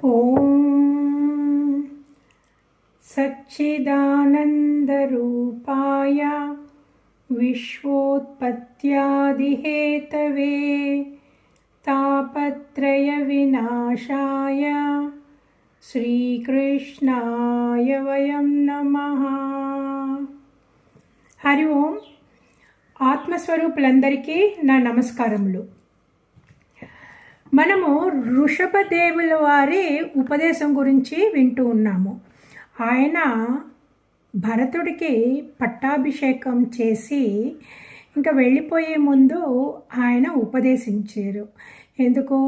ॐ सच्चिदानन्दरूपाय विश्वोत्पत्त्यादिहेतवे तापत्रयविनाशाय श्रीकृष्णाय वयं नमः। హరి ఓం. ఆత్మస్వరూపులందరికీ నా నమస్కారములు. మనము ఋషభదేవుల వారి ఉపదేశం గురించి వింటూ ఉన్నాము. ఆయన భరతుడికి పట్టాభిషేకం చేసి ఇంకా వెళ్ళిపోయే ముందు ఆయన ఉపదేశించారు. ఎందుకు,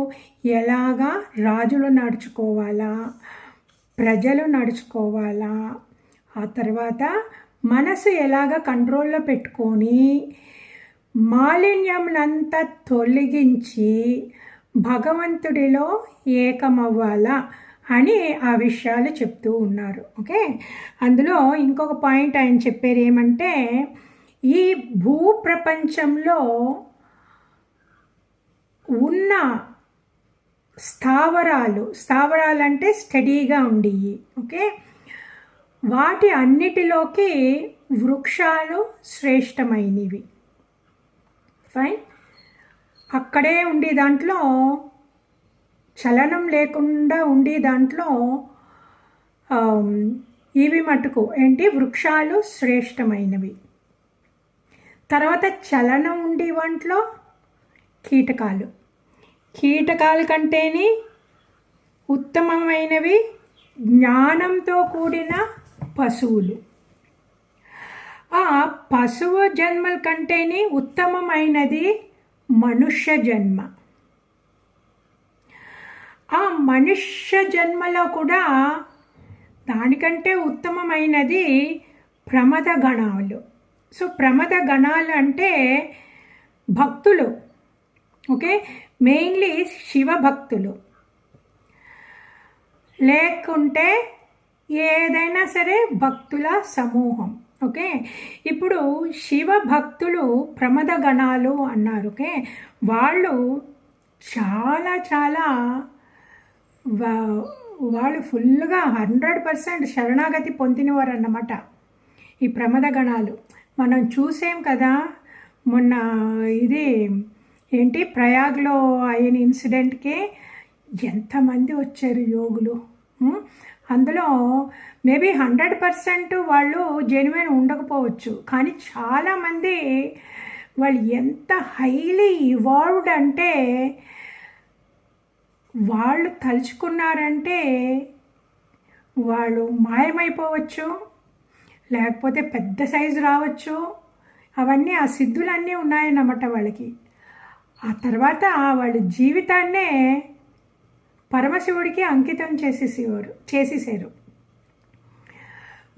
ఎలాగా రాజులు నడుచుకోవాలా, ప్రజలు నడుచుకోవాలా, ఆ తర్వాత మనసు ఎలాగ కంట్రోల్లో పెట్టుకొని మాలిన్యంనంతా తొలగించి భగవంతుడిలో ఏకమవ్వాలా అని ఆ విషయాలు చెప్తూ ఉన్నారు. ఓకే, అందులో ఇంకొక పాయింట్ ఆయన చెప్పారు ఏమంటే, ఈ భూప్రపంచంలో ఉన్న స్థావరాలు అంటే స్టడీగా ఉండేవి. ఓకే, వాటి అన్నిటిలోకి వృక్షాలు శ్రేష్టమైనవి. ఫైన్, అక్కడే ఉండే దాంట్లో చలనం లేకుండా ఉండే దాంట్లో ఇవి మటుకు ఏంటి, వృక్షాలు శ్రేష్టమైనవి. తర్వాత చలనం ఉండే వాంట్లో కీటకాల కంటేని ఉత్తమమైనవి జ్ఞానంతో కూడిన పశువులు. ఆ పశువు జన్మల కంటేని ఉత్తమమైనది మనుష్య జన్మ. ఆ మనుష్య జన్మలో కూడా దానికంటే ఉత్తమమైనది ప్రమద గణాలు. సో ప్రమద గణాలు అంటే భక్తులు. ఓకే, మెయిన్లీ శివ భక్తులు, లేకుంటే ఏదైనా సరే భక్తుల సమూహం. ఓకే, ఇప్పుడు శివ భక్తులు ప్రమద గణాలు అన్నారు. ఓకే, వాళ్ళు చాలా వాళ్ళు ఫుల్గా 100% శరణాగతి పొందినవారు అన్నమాట ఈ ప్రమద గణాలు. మనం చూసాం కదా మొన్న, ఇది ఏంటి ప్రయాగ్లో అయిన ఇన్సిడెంట్కి ఎంతమంది వచ్చారు యోగులు. అందులో మేబీ 100% వాళ్ళు జెన్యున్ ఉండకపోవచ్చు, కానీ చాలామంది వాళ్ళు ఎంత హైలీ ఇవాల్వ్డ్ అంటే, వాళ్ళు తలుచుకున్నారంటే వాళ్ళు మాయమైపోవచ్చు, లేకపోతే పెద్ద సైజు రావచ్చు. అవన్నీ ఆ సిద్ధులన్నీ ఉన్నాయన్నమాట వాళ్ళకి. ఆ తర్వాత వాళ్ళ జీవితాన్నే పరమశివుడికి అంకితం చేసేసారు.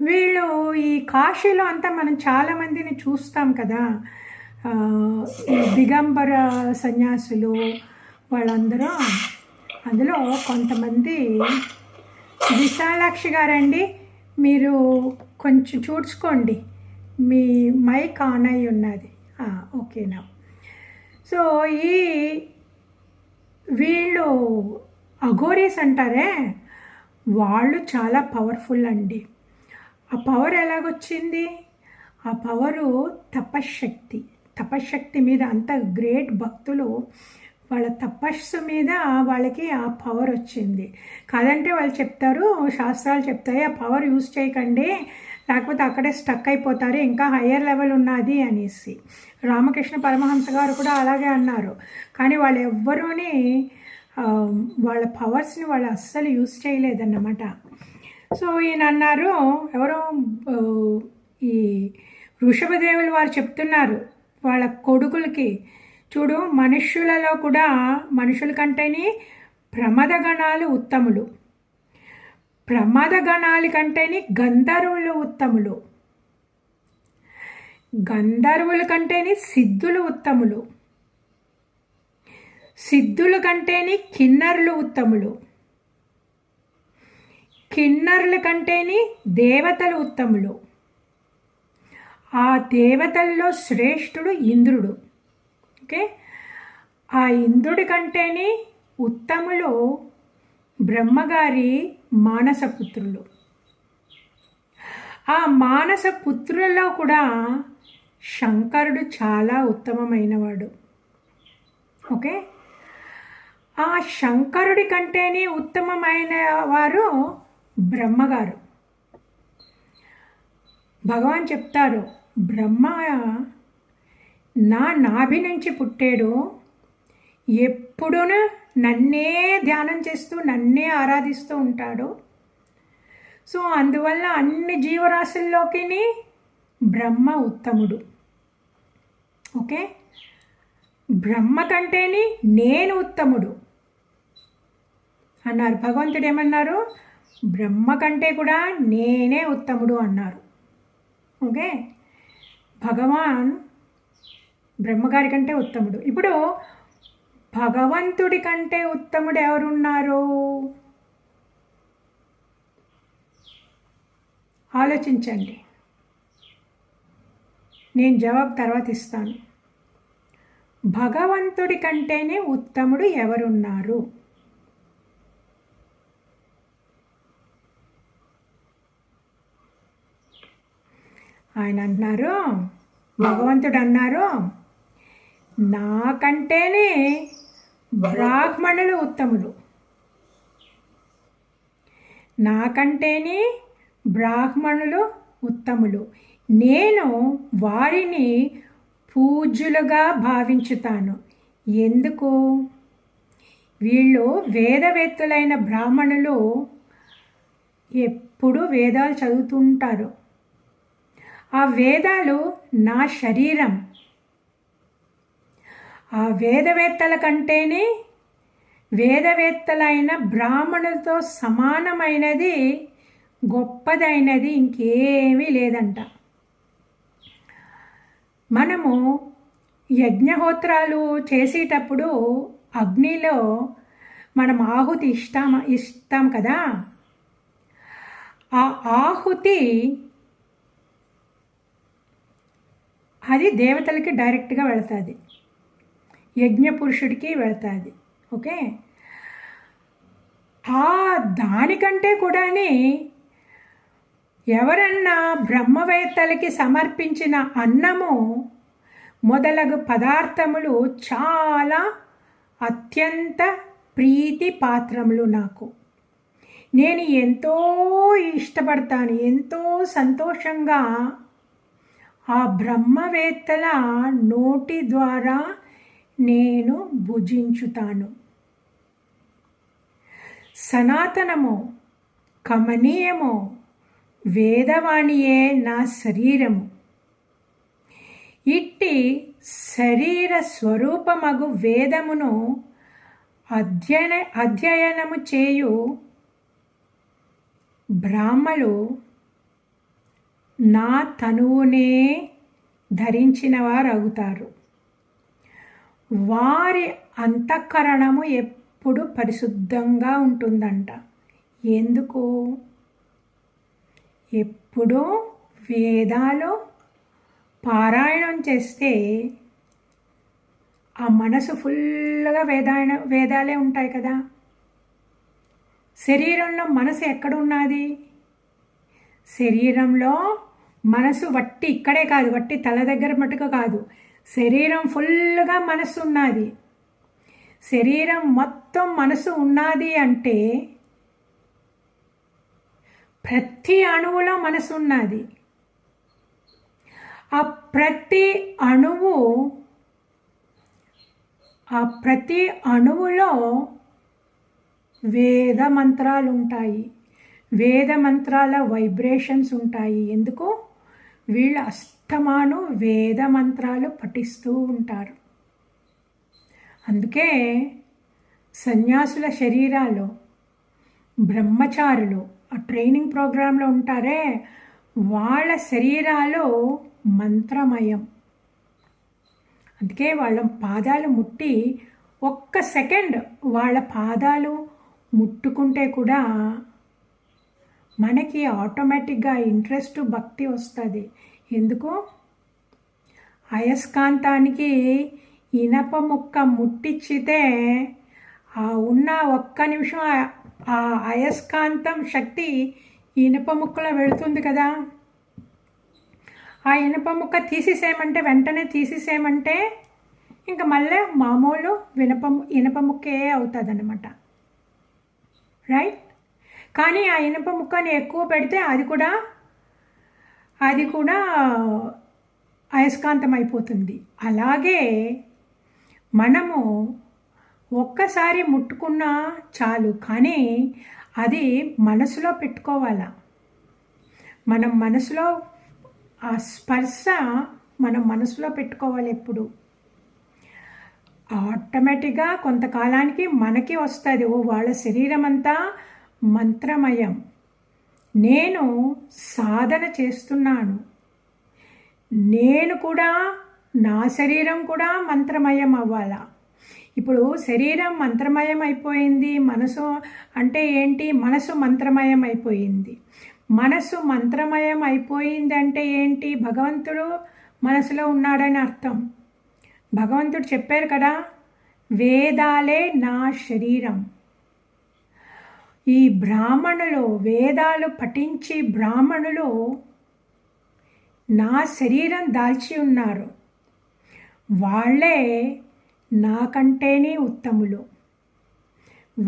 వీళ్ళు ఈ కాశీలో అంతా మనం చాలామందిని చూస్తాం కదా, దిగంబర సన్యాసులు వాళ్ళందరూ. అందులో కొంతమంది, విశాలాక్షి గారండి, మీరు కొంచెం చూడ్చుకోండి, మీ మైక్ ఆన్ అయి ఉన్నది. ఓకేనా. సో వీళ్ళు అఘోరీస్ అంటారే, వాళ్ళు చాలా పవర్ఫుల్ అండి. ఆ పవర్ ఎలాగొచ్చింది? ఆ పవరు తపశ్శక్తి మీద. అంత గ్రేట్ భక్తులు, వాళ్ళ తపస్సు మీద వాళ్ళకి ఆ పవర్ వచ్చింది. కాదంటే వాళ్ళు చెప్తారు, శాస్త్రాలు చెప్తాయి, ఆ పవర్ యూజ్ చేయకండి, లేకపోతే అక్కడే స్టక్ అయిపోతారు, ఇంకా హయ్యర్ లెవెల్ ఉన్నది అనేసి. రామకృష్ణ పరమహంస గారు కూడా అలాగే అన్నారు. కానీ వాళ్ళు ఎవ్వరూని వాళ్ళ పవర్స్ని వాళ్ళు అస్సలు యూజ్ చేయలేదన్నమాట. సో ఈయన అన్నారు, ఎవరో ఈ ఋషభదేవులు వారు చెప్తున్నారు వాళ్ళ కొడుకులకి, చూడు, మనుష్యులలో కూడా మనుషుల కంటేని ప్రమద గణాలు ఉత్తములు, ప్రమద గణాల కంటేని గంధర్వులు ఉత్తములు, గంధర్వుల కంటేని సిద్ధులు ఉత్తములు, సిద్ధుల కంటేని కిన్నరులు ఉత్తములు, కిన్నరుల కంటేని దేవతలు ఉత్తములు, ఆ దేవతల్లో శ్రేష్ఠుడు ఇంద్రుడు. ఓకే, ఆ ఇంద్రుడి కంటేని ఉత్తములు బ్రహ్మగారి మానసపుత్రులు. ఆ మానసపుత్రులలో కూడా శంకరుడు చాలా ఉత్తమమైనవాడు. ఓకే, ఆ శంకరుడి కంటేనే ఉత్తమమైన వారు బ్రహ్మగారు. భగవాన్ చెప్తారు, బ్రహ్మ నా నాభి నుంచి పుట్టాడు, ఎప్పుడూ నన్నే ధ్యానం చేస్తూ నన్నే ఆరాధిస్తూ ఉంటాడు. సో అందువల్ల అన్ని జీవరాశుల్లోకి బ్రహ్మ ఉత్తముడు. ఓకే, బ్రహ్మ కంటేని నేను ఉత్తముడు అన్నారు. భగవంతుడు ఏమన్నారు? బ్రహ్మ కంటే కూడా నేనే ఉత్తముడు అన్నారు. ఓకే, భగవాన్ బ్రహ్మగారి కంటే ఉత్తముడు. ఇప్పుడు భగవంతుడి కంటే ఉత్తముడు ఎవరున్నారు? ఆలోచించండి, నేను జవాబు తర్వాత ఇస్తాను. భగవంతుడి కంటేనే ఉత్తముడు ఎవరున్నారు? ఆయన అన్నారు, భగవంతుడు అన్నారు, నాకంటేనే బ్రాహ్మణులు ఉత్తములు, నాకంటేనే బ్రాహ్మణులు ఉత్తములు, నేను వారిని పూజ్యులుగా భావించుతాను. ఎందుకు? వీళ్ళు వేదవేత్తలైన బ్రాహ్మణులు ఎప్పుడు వేదాలు చదువుతుంటారు. ఆ వేదాలు నా శరీరం. ఆ వేదవేత్తల కంటేనే వేదవేత్తలైన బ్రాహ్మణులతో సమానమైనది, గొప్పదైనది ఇంకేమీ లేదంట. మనము యజ్ఞహోత్రాలు చేసేటప్పుడు అగ్నిలో మనం ఆహుతి ఇస్తాం కదా. ఆ ఆహుతి అది దేవతలకి డైరెక్ట్గా వెళుతుంది, యజ్ఞపురుషుడికి వెళుతుంది. ఓకే, దానికంటే కూడా ఎవరన్నా బ్రహ్మవేత్తలకి సమర్పించిన అన్నము మొదలగు పదార్థములు చాలా అత్యంత ప్రీతి పాత్రములు నాకు. నేను ఎంతో ఇష్టపడతాను, ఎంతో సంతోషంగా ఆ బ్రహ్మవేత్తల నోటి ద్వారా నేను భుజించుతాను. సనాతనము, కమనీయము వేదవాణియే నా శరీరము. ఇట్టి శరీర స్వరూపమగు వేదమును అధ్యయనము చేయు బ్రాహ్మలు నా తనువునే ధరించిన వారు అవుతారు. వారి అంతఃకరణము ఎప్పుడు పరిశుద్ధంగా ఉంటుందంట. ఎందుకు? ఎప్పుడూ వేదాలు పారాయణం చేస్తే ఆ మనసు ఫుల్గా వేదాలే ఉంటాయి కదా. శరీరంలో మనసు ఎక్కడున్నది? శరీరంలో మనసు వట్టి ఇక్కడే కాదు, వట్టి తల దగ్గర మటుకు కాదు, శరీరం ఫుల్గా మనసు ఉన్నది. శరీరం మొత్తం మనసు ఉన్నది అంటే ప్రతి అణువులో మనసు ఉన్నది. ఆ ప్రతి అణువులో వేద మంత్రాలు ఉంటాయి, వేద మంత్రాల వైబ్రేషన్స్ ఉంటాయి. ఎందుకు? వీళ్ళు అస్తమాను వేద మంత్రాలు పఠిస్తూ ఉంటారు. అందుకే సన్యాసుల శరీరాలు, బ్రహ్మచారులు ఆ ట్రైనింగ్ ప్రోగ్రాంలో ఉంటారే, వాళ్ళ శరీరాలు మంత్రమయం. అందుకే వాళ్ళ పాదాలు ముట్టి ఒక్క సెకండ్ వాళ్ళ పాదాలు ముట్టుకుంటే కూడా మనకి ఆటోమేటిక్గా ఇంట్రెస్ట్, భక్తి వస్తుంది. ఎందుకు? అయస్కాంతానికి ఇనప ముక్క ముట్టించితే ఆ ఉన్న ఒక్క నిమిషం ఆ అయస్కాంతం శక్తి ఇనుప ముక్కలో వెళుతుంది కదా, ఆ ఇనుప ముక్క తీసేసేయమంటే వెంటనే తీసేసేయమంటే ఇంకా మళ్ళీ మామూలు ఇనుప ముక్కే అవుతుంది అన్నమాట, రైట్. కానీ ఆ ఇనుప ముక్కని ఎక్కువ పెడితే అది కూడా అయస్కాంతం అయిపోతుంది. అలాగే మనము ఒక్కసారి ముట్టుకున్నా చాలు, కానీ అది మనసులో పెట్టుకోవాలా. మనం మనసులో ఆ స్పర్శ మనం మనసులో పెట్టుకోవాలి ఎప్పుడు. ఆటోమేటిక్గా కొంతకాలానికి మనకి వస్తుంది, ఓ వాళ్ళ శరీరం అంతా మంత్రమయం, నేను సాధన చేస్తున్నాను, నేను కూడా నా శరీరం కూడా మంత్రమయం అవ్వాలా. ఇప్పుడు శరీరం మంత్రమయం అయిపోయింది, మనసు అంటే ఏంటి, మనసు మంత్రమయం అయిపోయింది. మనసు మంత్రమయం అయిపోయింది అంటే ఏంటి, భగవంతుడు మనసులో ఉన్నాడని అర్థం. భగవంతుడు చెప్పారు కదా, వేదాలే నా శరీరం. ఈ బ్రాహ్మణులు వేదాలు పఠించి బ్రాహ్మణులు నా శరీరం దాల్చి ఉన్నారు, వాళ్ళే నాకంటేనే ఉత్తములు,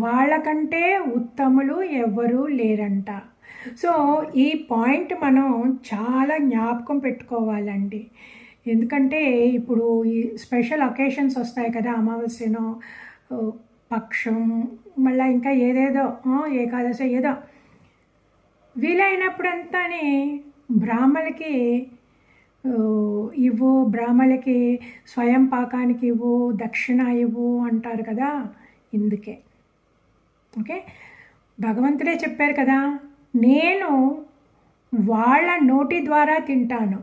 వాళ్ళకంటే ఉత్తములు ఎవ్వరూ లేరంట. సో ఈ పాయింట్ మనం చాలా జ్ఞాపకం పెట్టుకోవాలండి. ఎందుకంటే ఇప్పుడు ఈ స్పెషల్ అకేషన్స్ వస్తాయి కదా, అమావాస్యనో పక్షం మళ్ళీ ఇంకా ఏదేదో ఏకాదశి ఏదో, వీలైనప్పుడంతానే బ్రాహ్మణులకి ఇవ్వు, బ్రాహ్మణులకి స్వయం పాకానికి ఇవ్వు, దక్షిణ ఇవ్వు అంటారు కదా, ఇందుకే. ఓకే, భగవంతుడే చెప్పారు కదా, నేను వాళ్ళ నోటి ద్వారా తింటాను,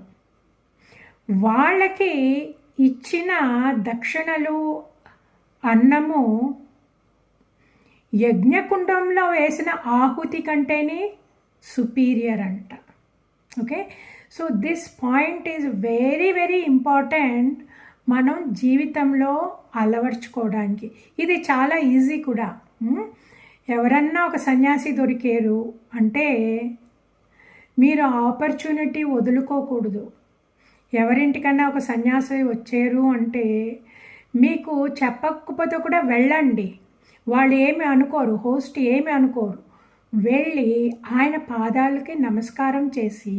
వాళ్ళకి ఇచ్చిన దక్షిణలు అన్నము యజ్ఞకుండంలో వేసిన ఆహుతి కంటేనే సుపీరియర్ అంట. Okay, so this point is very very important మనం జీవితంలో అలవర్చుకోవడానికి. ఇది చాలా ఈజీ కూడా. ఎవరన్నా ఒక సన్యాసి దొరికారు అంటే మీరు ఆపర్చునిటీ వదులుకోకూడదు. ఎవరింటికన్నా ఒక సన్యాసి వచ్చారు అంటే మీకు చెప్పకపోతే కూడా వెళ్ళండి, వాళ్ళు ఏమి అనుకోరు, హోస్ట్ ఏమి అనుకోరు. వెళ్ళి ఆయన పాదాలకి నమస్కారం చేసి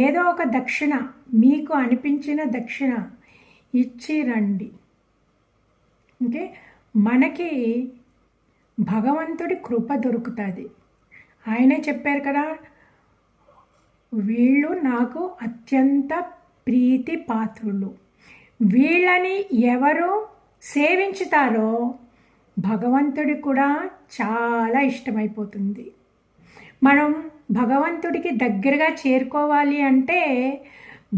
ఏదో ఒక దక్షిణ, మీకు అనిపించిన దక్షిణ ఇచ్చి రండి. ఓకే, మనకి భగవంతుడి కృప దొరుకుతుంది. ఆయనే చెప్పారు కదా, వీళ్ళు నాకు అత్యంత ప్రీతి పాత్రులు, వీళ్ళని ఎవరు సేవించుతారో భగవంతుడికి కూడా చాలా ఇష్టమైపోతుంది. మనం భగవంతుడికి దగ్గరగా చేరుకోవాలి అంటే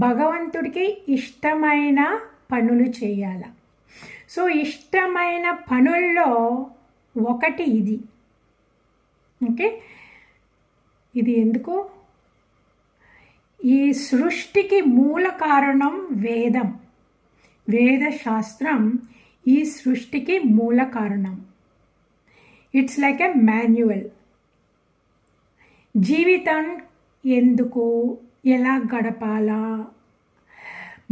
భగవంతుడికి ఇష్టమైన పనులు చేయాలి. సో ఇష్టమైన పనుల్లో ఒకటి ఇది. ఓకే, ఇది ఎందుకు, ఈ సృష్టికి మూల కారణం వేదం, వేదశాస్త్రం ఈ సృష్టికి మూల కారణం. It's like a manual. జీవితం ఎందుకు, ఎలా గడపాలా,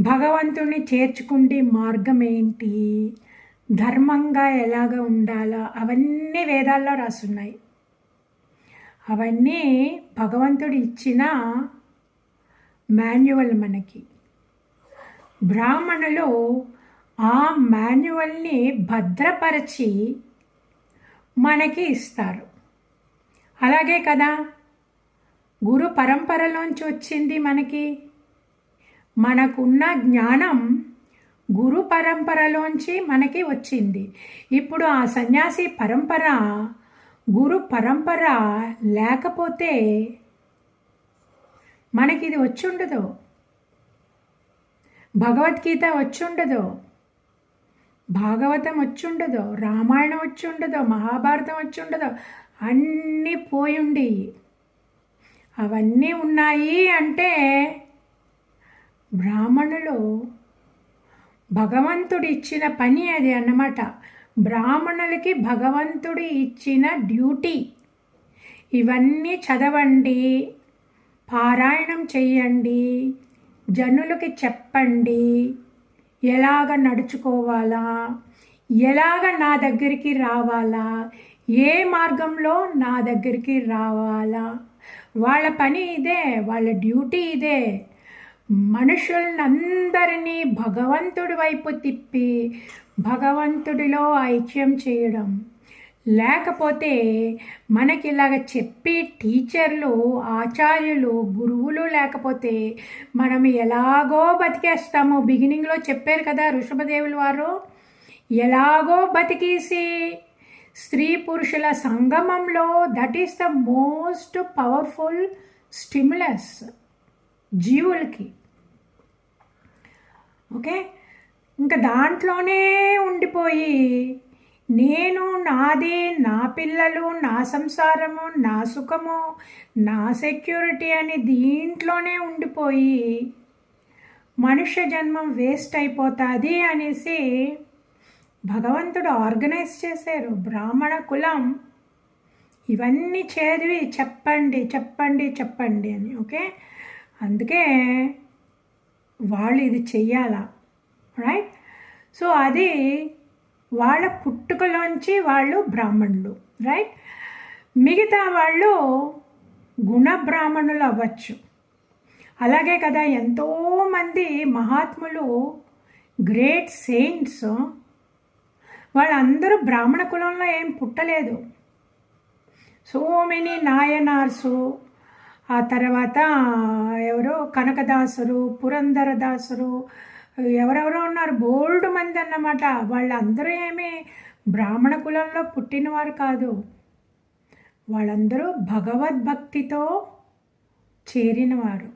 భగవంతుని చేర్చుకుంటే మార్గం ఏంటి, ధర్మంగా ఎలాగ ఉండాలా, అవన్నీ వేదాల్లో రాసున్నాయి. అవన్నీ భగవంతుడు ఇచ్చిన మాన్యువల్ మనకి. బ్రాహ్మణులు ఆ మాన్యువల్ని భద్రపరిచి మనకి ఇస్తారు. అలాగే కదా గురు పరంపరలోంచి వచ్చింది మనకి. మనకున్న జ్ఞానం గురు పరంపరలోంచి మనకి వచ్చింది. ఇప్పుడు ఆ సన్యాసి పరంపర, గురు పరంపర లేకపోతే మనకి ఇది వచ్చుండదు, భగవద్గీత వచ్చుండదు, భాగవతం వచ్చుండదు, రామాయణం వచ్చుండదు, మహాభారతం వచ్చుండదు, అన్నీ పోయుండి. అవన్నీ ఉన్నాయి అంటే బ్రాహ్మణులు భగవంతుడు ఇచ్చిన పని అది అన్నమాట. బ్రాహ్మణులకి భగవంతుడు ఇచ్చిన డ్యూటీ. ఇవన్నీ చదవండి, పారాయణం చెయ్యండి, జనులకి చెప్పండి, ఎలాగ నడుచుకోవాలా, ఎలాగ నా దగ్గరికి రావాలా, ఏ మార్గంలో నా దగ్గరికి రావాలా. వాళ్ళ పని ఇదే, వాళ్ళ డ్యూటీ ఇదే. మనుషులందరినీ భగవంతుడి వైపు తిప్పి భగవంతుడిలో ఐక్యం చేయడం. లేకపోతే మనకి ఇలాగ చెప్పి టీచర్లు, ఆచార్యులు, గురువులు లేకపోతే మనం ఎలాగో బతికేస్తాము. బిగినింగ్లో చెప్పారు కదా ఋషభదేవుల వారు, ఎలాగో బతికేసి స్త్రీ పురుషుల సంగమంలో that is the most powerful stimulus జీవులకి. ఓకే, ఇంకా దాంట్లోనే ఉండిపోయి నేను, నాది, నా పిల్లలు, నా సంసారము, నా సుఖము, నా సెక్యూరిటీ అని దీంట్లోనే ఉండిపోయి మనుష్య జన్మం వేస్ట్ అయిపోతుంది అనేసి భగవంతుడు ఆర్గనైజ్ చేశారు. బ్రాహ్మణ కులం ఇవన్నీ చదివి చెప్పండి చెప్పండి చెప్పండి అని. ఓకే, అందుకే వాళ్ళు ఇది చెయ్యాలా, రైట్? సో అది వాళ్ళ పుట్టుకలోంచి వాళ్ళు బ్రాహ్మణులు, రైట్? మిగతా వాళ్ళు గుణ బ్రాహ్మణులు అవ్వచ్చు. అలాగే కదా ఎంతోమంది మహాత్ములు, గ్రేట్ సెయింట్స్, వాళ్ళందరూ బ్రాహ్మణ కులంలో ఏం పుట్టలేదు. సో మెనీ నాయనార్సు, ఆ తర్వాత ఎవరో కనకదాసురు, పురంధరదాసురు, ఎవరెవరో ఉన్నారు, బోల్డ్ మంది అన్నమాట. వాళ్ళందరూ ఏమీ బ్రాహ్మణ కులంలో పుట్టినవారు కాదు. వాళ్ళందరూ భగవద్భక్తితో చేరినవారు.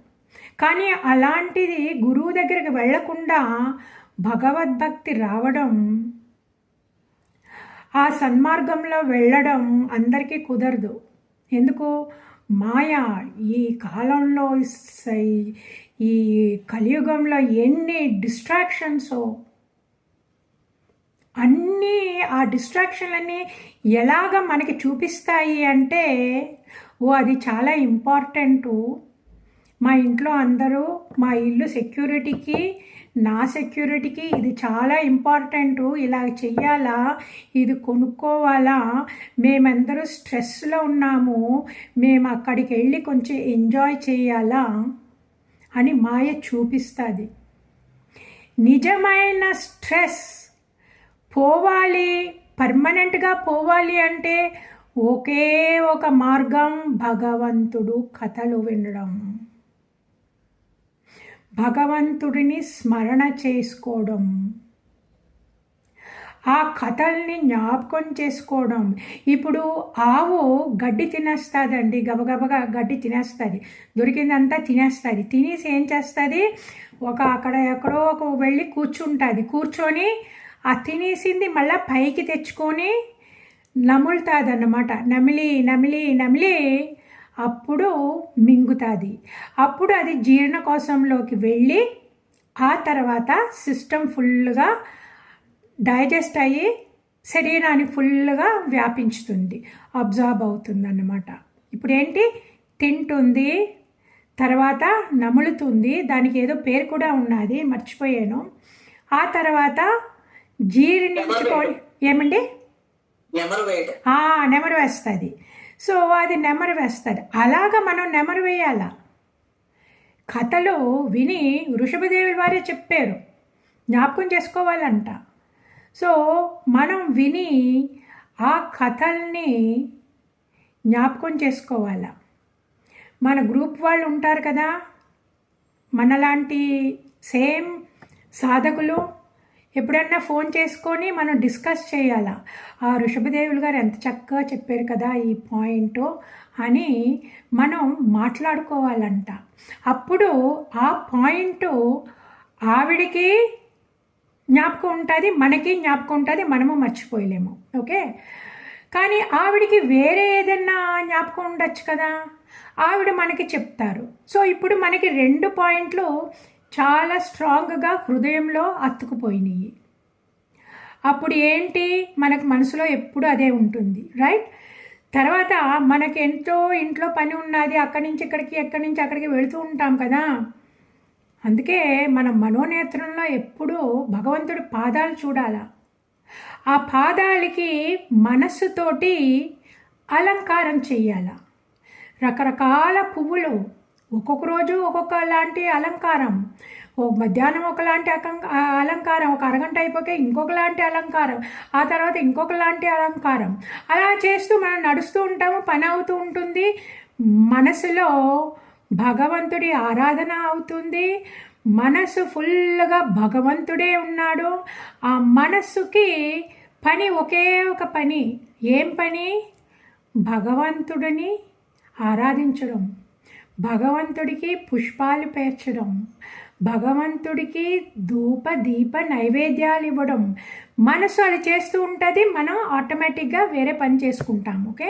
కానీ అలాంటిది గురువు దగ్గరికి వెళ్లకుండా భగవద్భక్తి రావడం, ఆ సన్మార్గంలో వెళ్ళడం అందరికీ కుదరదు. ఎందుకు? మాయా. ఈ కాలంలో, ఈ కలియుగంలో ఎన్ని డిస్ట్రాక్షన్స్, అన్నీ ఆ డిస్ట్రాక్షన్లన్నీ ఎలాగ మనకి చూపిస్తాయి అంటే, అది చాలా ఇంపార్టెంటు. మా ఇంట్లో అందరూ, మా ఇల్లు సెక్యూరిటీకి, నా సెక్యూరిటీకి ఇది చాలా ఇంపార్టెంటు, ఇలా చెయ్యాలా, ఇది కొనుక్కోవాలా, మేమందరూ స్ట్రెస్లో ఉన్నాము, మేము అక్కడికి వెళ్ళి కొంచెం ఎంజాయ్ చేయాలా అని మాయ చూపిస్తుంది. నిజమైన స్ట్రెస్ పోవాలి, పర్మనెంట్గా పోవాలి అంటే ఒకే ఒక మార్గం, భగవంతుడు కథలు వినడం, భగవంతుడిని స్మరణ చేసుకోవడం, ఆ కథల్ని జ్ఞాపకం చేసుకోవడం. ఇప్పుడు ఆవు గడ్డి తినేస్తుందండి, గబగబగా గడ్డి తినేస్తుంది, దొరికిందంతా తినేస్తుంది. తినేసి ఏం చేస్తుంది, అక్కడ ఎక్కడో వెళ్ళి కూర్చుంటుంది. కూర్చొని ఆ తినేసింది మళ్ళీ పైకి తెచ్చుకొని నములుతుంది అన్నమాట. నమిలి నమిలి నమిలి అప్పుడు మింగుతుంది. అప్పుడు అది జీర్ణకోశంలోకి వెళ్ళి ఆ తర్వాత సిస్టమ్ ఫుల్గా డైజెస్ట్ అయ్యి శరీరాన్ని ఫుల్గా వ్యాపించుతుంది, అబ్జార్బ్ అవుతుంది అన్నమాట. ఇప్పుడు ఏంటి, తింటుంది, తర్వాత నములుతుంది, దానికి ఏదో పేరు కూడా ఉన్నది మర్చిపోయాను. ఆ తర్వాత జీర్ణించుకొని ఏమండి నెమరు వేస్తుంది. సో అది నెమరు వేస్తుంది. అలాగా మనం నెమరు వేయాలా. కథలు విని వృషభదేవుల వారే చెప్పారు, జ్ఞాపకం చేసుకోవాలంట. సో మనం విని ఆ కథల్ని జ్ఞాపకం చేసుకోవాలా. మన గ్రూప్ వాళ్ళు ఉంటారు కదా, మనలాంటి సేమ్ సాధకులు, ఎప్పుడన్నా ఫోన్ చేసుకొని మనం డిస్కస్ చేయాలా. ఆ ఋషభదేవులు గారు ఎంత చక్కగా చెప్పారు కదా ఈ పాయింట్ అని మనం మాట్లాడుకోవాలంట. అప్పుడు ఆ పాయింట్ ఆవిడికి జ్ఞాపకం ఉంటుంది, మనకి జ్ఞాపకం ఉంటుంది, మనము మర్చిపోయలేము. ఓకే, కానీ ఆవిడికి వేరే ఏదన్నా జ్ఞాపకం ఉండొచ్చు కదా, ఆవిడ మనకి చెప్తారు. సో ఇప్పుడు మనకి 2 పాయింట్లు చాలా స్ట్రాంగ్గా హృదయంలో అతుకుపోయినాయి. అప్పుడు ఏంటి, మనకు మనసులో ఎప్పుడు అదే ఉంటుంది, రైట్. తర్వాత మనకి ఎంతో ఇంట్లో పని ఉన్నది, అక్కడి నుంచి ఇక్కడికి ఎక్కడి నుంచి అక్కడికి వెళుతూ ఉంటాం కదా. అందుకే మన మనోనేత్రంలో ఎప్పుడూ భగవంతుడి పాదాలు చూడాల. ఆ పాదాలకి మనస్సుతోటి అలంకారం చెయ్యాల. రకరకాల పువ్వులు, ఒక్కొక్క రోజు ఒక్కొక్క లాంటి అలంకారం. మధ్యాహ్నం ఒకలాంటి అలంకారం, ఒక అరగంట అయిపోతే ఇంకొకలాంటి అలంకారం, ఆ తర్వాత ఇంకొకలాంటి అలంకారం. అలా చేస్తూ మనం నడుస్తూ ఉంటాము, పని అవుతూ ఉంటుంది, మనసులో భగవంతుడి ఆరాధన అవుతుంది. మనసు ఫుల్గా భగవంతుడే ఉన్నాడు. ఆ మనస్సుకి పని ఒకే ఒక పని. ఏం పని? భగవంతుడిని ఆరాధించడం, భగవంతుడికి పుష్పాలు పేర్చడం, భగవంతుడికి ధూప దీప నైవేద్యాలు ఇవ్వడం. మనసు అది చేస్తూ ఉంటుంది, మనం ఆటోమేటిక్గా వేరే పని చేసుకుంటాం. ఓకే,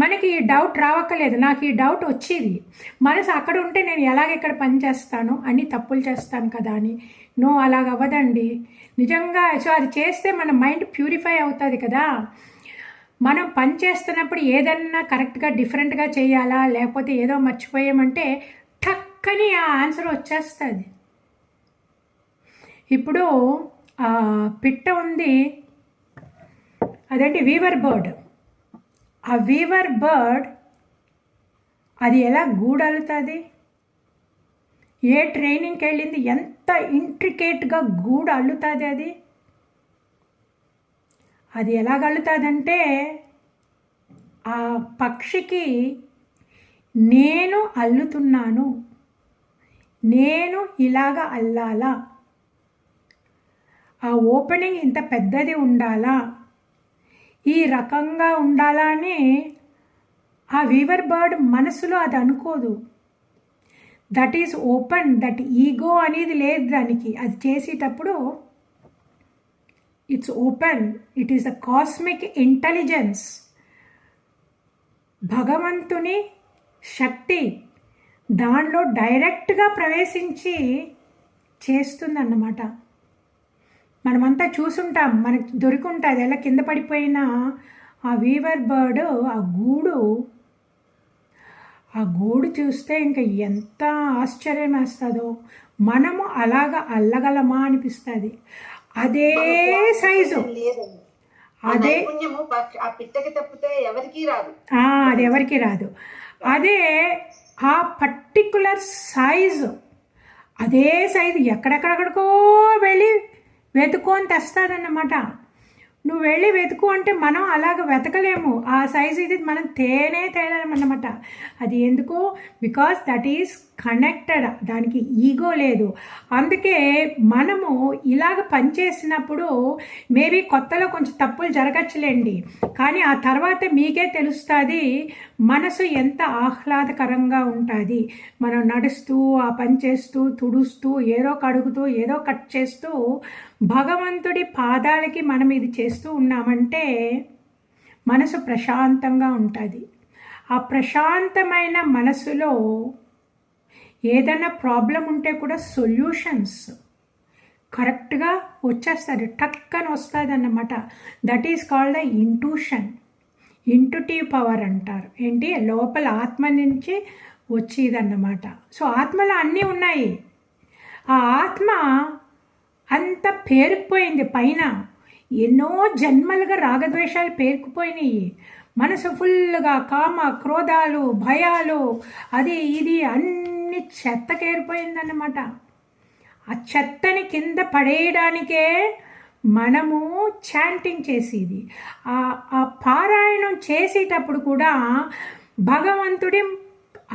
మనకి ఈ డౌట్ రావక్కలేదు. నాకు ఈ డౌట్ వచ్చేది, మనసు అక్కడ ఉంటే నేను ఎలాగెక్కడ పని చేస్తాను అని, తప్పులు చేస్తాను కదా అని. నో, అలాగ అవ్వదండి నిజంగా. సో అది చేస్తే మన మైండ్ ప్యూరిఫై అవుతుంది కదా. మనం పని చేస్తున్నప్పుడు ఏదన్నా కరెక్ట్గా డిఫరెంట్గా చేయాలా, లేకపోతే ఏదో మర్చిపోయామంటే టక్కని ఆ ఆన్సర్ వచ్చేస్తుంది. ఇప్పుడు పిట్ట ఉంది, అదేంటి వీవర్ బర్డ్. ఆ వీవర్ బర్డ్ అది ఎలా గూడు అల్లుతుంది, ఏ ట్రైనింగ్కి వెళ్ళింది, ఎంత ఇంట్రికేట్గా గూడు అల్లుతుంది. అది ఎలాగల్లుతుందంటే, ఆ పక్షికి నేను అల్లుతున్నాను, నేను ఇలాగ అల్లాలా, ఆ ఓపెనింగ్ ఇంత పెద్దది ఉండాలా, ఈ రకంగా ఉండాలా అని ఆ వీవర్ బర్డ్ మనసులో అది అనుకోదు. That is open, that ego అనేది లేదు దానికి. అది చేసేటప్పుడు it's open, it is the cosmic intelligence, భగవంతుని శక్తి దానిలో డైరెక్ట్గా ప్రవేశించి చేస్తుందన్నమాట. మనమంతా చూసుంటాం, మనకి దొరికింటుంది ఎలా కింద పడిపోయిన ఆ వీవర్ బర్డ్ ఆ గూడు చూస్తే ఇంకా ఎంత ఆశ్చర్యం వేస్తుందో. మనము అలాగ అల్లగలమా అనిపిస్తుంది. అదే సైజు, అదే అది ఎవరికి రాదు. అదే ఆ పర్టికులర్ సైజు, అదే సైజు ఎక్కడెక్కడికో వెళ్ళి వెతుక్కొని తెస్తారన్నమాట. నువ్వు వెళ్ళి వెతుకు అంటే మనం అలాగ వెతకలేము. ఆ సైజు ఇది మనం తేలేమన్నమాట. అది ఎందుకు? బికాస్ దట్ ఈస్ కనెక్టెడ్, దానికి ఈగో లేదు. అందుకే మనము ఇలాగ పనిచేసినప్పుడు మేబీ కొత్తలో కొంచెం తప్పులు జరగచ్చులేండి, కానీ ఆ తర్వాత మీకే తెలుస్తుంది మనసు ఎంత ఆహ్లాదకరంగా ఉంటుంది. మనం నడుస్తూ, ఆ పని చేస్తూ, తుడుస్తూ, ఏదో కడుగుతూ, ఏదో కట్ చేస్తూ భగవంతుడి పాదాలకి మనం ఇది చేస్తూ ఉన్నామంటే మనసు ప్రశాంతంగా ఉంటుంది. ఆ ప్రశాంతమైన మనసులో ఏదైనా ప్రాబ్లం ఉంటే కూడా సొల్యూషన్స్ కరెక్ట్గా వచ్చేస్తుంది, టక్కని వస్తుంది అన్నమాట. That is called the intuition, intuitive power అంటారు. ఏంటి? లోపల ఆత్మ నుంచి వచ్చేదన్నమాట. సో ఆత్మలో అన్నీ ఉన్నాయి. ఆ ఆత్మ అంత పేరుకుపోయింది పైన, ఎన్నో జన్మలుగా రాగద్వేషాలు పేరుకుపోయినాయి. మనసు ఫుల్గా కామ క్రోధాలు భయాలు అది ఇది అన్ని చెత్తకేరిపోయిందన్నమాట. ఆ చెత్తని కింద పడేయడానికే మనము చాంటింగ్ చేసేది. ఆ పారాయణం చేసేటప్పుడు కూడా భగవంతుడి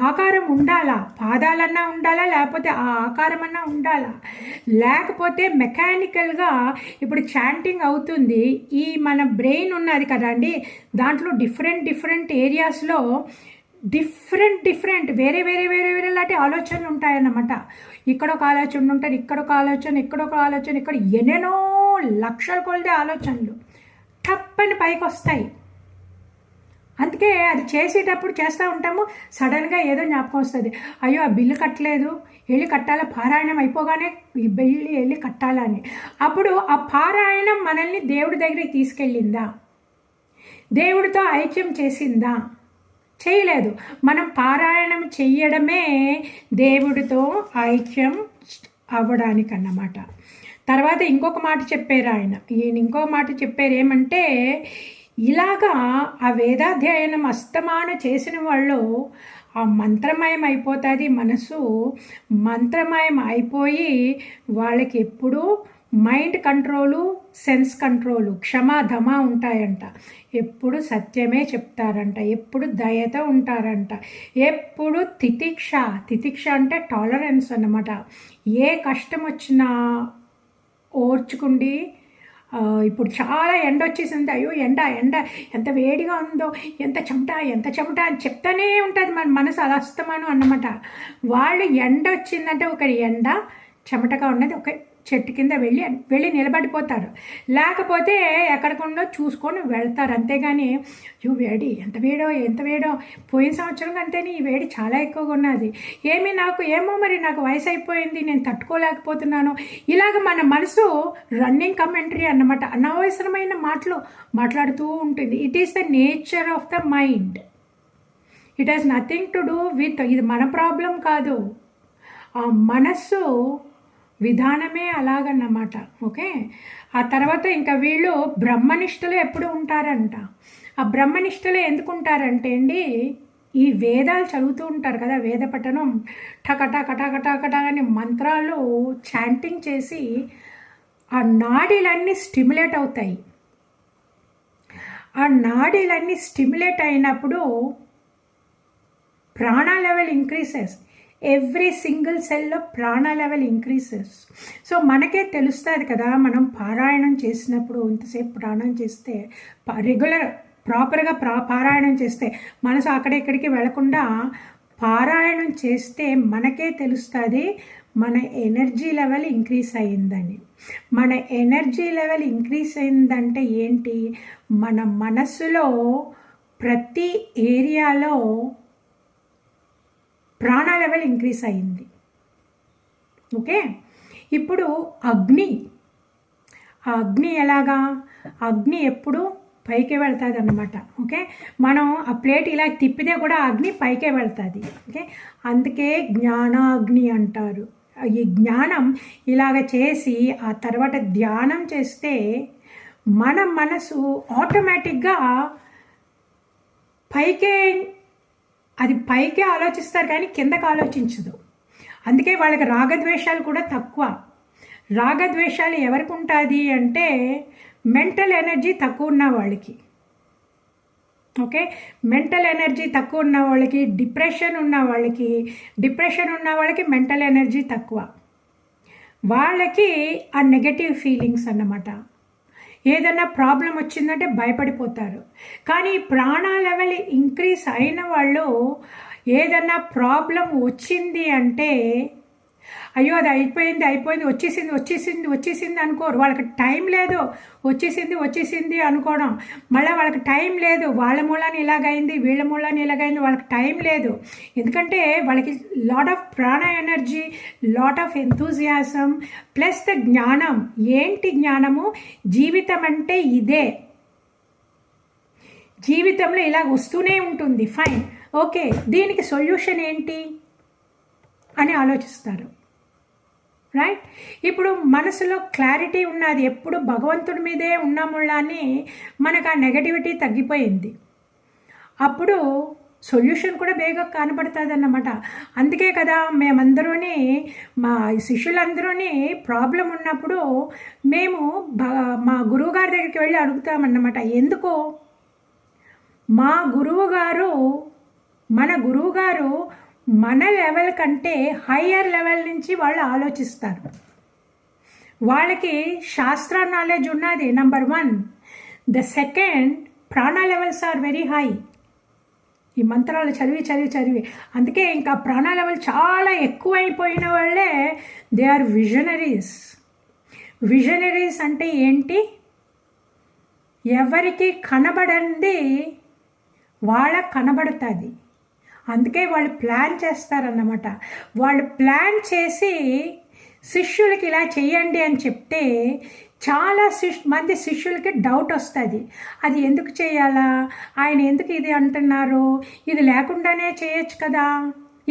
ఆకారం ఉండాలా, పాదాలన్నా ఉండాలా, లేకపోతే ఆ ఆకారం అన్నా ఉండాలా. లేకపోతే మెకానికల్గా ఇప్పుడు చాంటింగ్ అవుతుంది, ఈ మన బ్రెయిన్ ఉన్నది కదండి, దాంట్లో డిఫరెంట్ ఏరియాస్లో డిఫరెంట్ వేరే లాంటి ఆలోచనలు ఉంటాయన్నమాట. ఇక్కడ ఒక ఆలోచన ఉంటుంది, ఇక్కడ ఒక ఆలోచన, ఇక్కడ ఎన్నెన్నో లక్షల కొలది ఆలోచనలు టప్పని పైకి వస్తాయి. అందుకే అది చేసేటప్పుడు చేస్తూ ఉంటాము, సడన్గా ఏదో జ్ఞాపకం వస్తుంది, అయ్యో ఆ బిల్లు కట్టలేదు, వెళ్ళి కట్టాలా, పారాయణం అయిపోగానే ఈ బిల్లు వెళ్ళి కట్టాలని. అప్పుడు ఆ పారాయణం మనల్ని దేవుడి దగ్గరికి తీసుకెళ్ళిందా, దేవుడితో ఐక్యం చేసిందా? చేయలేదు. మనం పారాయణం చెయ్యడమే దేవుడితో ఐక్యం అవ్వడానికన్నమాట. తర్వాత ఇంకొక మాట చెప్పారు ఈయన ఇంకొక మాట చెప్పారు ఏమంటే, ఇలాగా ఆ వేదాధ్యయనం అస్తమానం చేసిన వాళ్ళు ఆ మంత్రమయం అయిపోతుంది, మనసు మంత్రమయం అయిపోయి వాళ్ళకి ఎప్పుడూ మైండ్ కంట్రోలు, సెన్స్ కంట్రోలు, క్షమాధమ ఉంటాయంట, ఎప్పుడు సత్యమే చెప్తారంట, ఎప్పుడు దయతో ఉంటారంట, ఎప్పుడు తితిక్ష అంటే టాలరెన్స్ అన్నమాట. ఏ కష్టం వచ్చినా ఓర్చుకుండి. ఇప్పుడు చాలా ఎండ వచ్చేసింది, అయ్యో ఎండ ఎంత వేడిగా ఉందో, ఎంత చెమట అని చెప్తానే ఉంటుంది మన మనసు అలస్తమాను అన్నమాట. వాళ్ళు ఎండ వచ్చిందంటే ఒక ఎండ చెమటగా ఉన్నది ఒక చెట్టు కింద వెళ్ళి నిలబడిపోతారు, లేకపోతే ఎక్కడికొండో చూసుకొని వెళ్తారు, అంతేగాని వేడి ఎంత వేడో పోయిన సంవత్సరం అంతేని ఈ వేడి చాలా ఎక్కువగా ఉన్నది, ఏమో మరి నాకు వయసు అయిపోయింది, నేను తట్టుకోలేకపోతున్నాను, ఇలాగ మన మనసు రన్నింగ్ కమెంటరీ అన్నమాట, అనవసరమైన మాటలు మాట్లాడుతూ ఉంటుంది. It is the nature of the mind, it has nothing to do with, ఇది మన ప్రాబ్లం కాదు, ఆ మనస్సు విధానమే అలాగన్నమాట. ఓకే, ఆ తర్వాత ఇంకా వీళ్ళు బ్రహ్మనిష్టలు ఎప్పుడు ఉంటారంట. ఆ బ్రహ్మనిష్టలు ఎందుకు ఉంటారంటే అండి, ఈ వేదాలు చదువుతూ ఉంటారు కదా, వేద పఠనం టకటా అని మంత్రాలు చాంటింగ్ చేసి ఆ నాడీలన్నీ స్టిమ్యులేట్ అవుతాయి. ఆ నాడీలన్నీ స్టిమ్యులేట్ అయినప్పుడు ప్రాణ లెవెల్ ఇంక్రీసెస్, ఎవ్రీ సింగిల్ సెల్లో ప్రాణ లెవెల్ ఇంక్రీసెస్. సో మనకే తెలుస్తుంది కదా, మనం పారాయణం చేసినప్పుడు ఇంతసేపు ప్రాణం చేస్తే, రెగ్యులర్ ప్రాపర్గా పారాయణం చేస్తే, మనసు అక్కడెక్కడికి వెళ్లకుండా పారాయణం చేస్తే మనకే తెలుస్తుంది మన ఎనర్జీ లెవెల్ ఇంక్రీజ్ అయ్యిందని. మన ఎనర్జీ లెవెల్ ఇంక్రీజ్ అయిందంటే ఏంటి, మన మనస్సులో ప్రతి ఏరియాలో ప్రాణ లెవెల్ ఇంక్రీజ్ అయింది. ఓకే, ఇప్పుడు అగ్ని, ఆ అగ్ని ఎలాగా, అగ్ని ఎప్పుడు పైకే వెళ్తుంది అన్నమాట. ఓకే, మనం ఆ ప్లేట్ ఇలా తిప్పితే కూడా అగ్ని పైకే వెళ్తుంది. ఓకే, అందుకే జ్ఞానాగ్ని అంటారు. ఈ జ్ఞానం ఇలాగ చేసి ఆ తర్వాత ధ్యానం చేస్తే మన మనసు ఆటోమేటిక్గా పైకే ఆలోచిస్తారు కానీ కిందకు ఆలోచించదు. అందుకే వాళ్ళకి రాగద్వేషాలు కూడా తక్కువ. రాగద్వేషాలు ఎవరికి ఉంటుంది అంటే మెంటల్ ఎనర్జీ తక్కువ ఉన్న వాళ్ళకి. ఓకే, మెంటల్ ఎనర్జీ తక్కువ ఉన్న వాళ్ళకి, డిప్రెషన్ ఉన్న వాళ్ళకి మెంటల్ ఎనర్జీ తక్కువ, వాళ్ళకి ఆ నెగటివ్ ఫీలింగ్స్ అన్నమాట. ఏదన్నా ప్రాబ్లం వచ్చిందంటే భయపడిపోతారు. కానీ ప్రాణ లెవెల్ ఇంక్రీజ్ అయిన వాళ్ళు ఏదన్నా ప్రాబ్లం వచ్చింది అంటే అయ్యో అది అయిపోయింది వచ్చేసింది అనుకోరు. వాళ్ళకి టైం లేదు, వచ్చేసింది అనుకోవడం. మళ్ళీ వాళ్ళకి టైం లేదు, వాళ్ళ మూలాన్ని ఇలాగైంది, వీళ్ళ మూలాన్ని ఇలాగైంది, వాళ్ళకి టైం లేదు. ఎందుకంటే వాళ్ళకి లాట్ ఆఫ్ ప్రాణ energy, lot of enthusiasm plus the జ్ఞానం. ఏంటి జ్ఞానము, జీవితం అంటే ఇదే, జీవితంలో ఇలా వస్తూనే ఉంటుంది. ఫైన్, ఓకే, దీనికి సొల్యూషన్ ఏంటి అని ఆలోచిస్తారు. రైట్, ఇప్పుడు మనసులో క్లారిటీ ఉన్నది, ఎప్పుడు భగవంతుడి మీదే ఉన్నాముళ్ళని మనకు ఆ నెగటివిటీ తగ్గిపోయింది. అప్పుడు సొల్యూషన్ కూడా బేగా కనబడుతుంది అన్నమాట. అందుకే కదా మేమందరూని, మా శిష్యులందరూని ప్రాబ్లం ఉన్నప్పుడు మేము మా గురువుగారి దగ్గరికి వెళ్ళి అడుగుతామన్నమాట. ఎందుకు, మా గురువుగారు, మన గురువుగారు మన లెవెల్ కంటే హయ్యర్ లెవెల్ నుంచి వాళ్ళు ఆలోచిస్తారు. వాళ్ళకి శాస్త్ర నాలెడ్జ్ ఉన్నది, నెంబర్ 1. ద సెకండ్, ప్రాణ లెవెల్స్ ఆర్ వెరీ హై. ఈ మంత్రాలు చదివి అందుకే ఇంకా ప్రాణ లెవెల్ చాలా ఎక్కువైపోయిన వాళ్ళే దే ఆర్ విజనరీస్. విజనరీస్ అంటే ఏంటి, ఎవరికి కనబడంది వాళ్ళకు కనబడుతుంది. అందుకే వాళ్ళు ప్లాన్ చేస్తారన్నమాట. వాళ్ళు ప్లాన్ చేసి శిష్యులకి ఇలా చేయండి అని చెప్తే చాలా మంది శిష్యులకి డౌట్ వస్తుంది. అది ఎందుకు చేయాలా, ఆయన ఎందుకు ఇది అంటున్నారు, ఇది లేకుండానే చేయొచ్చు కదా.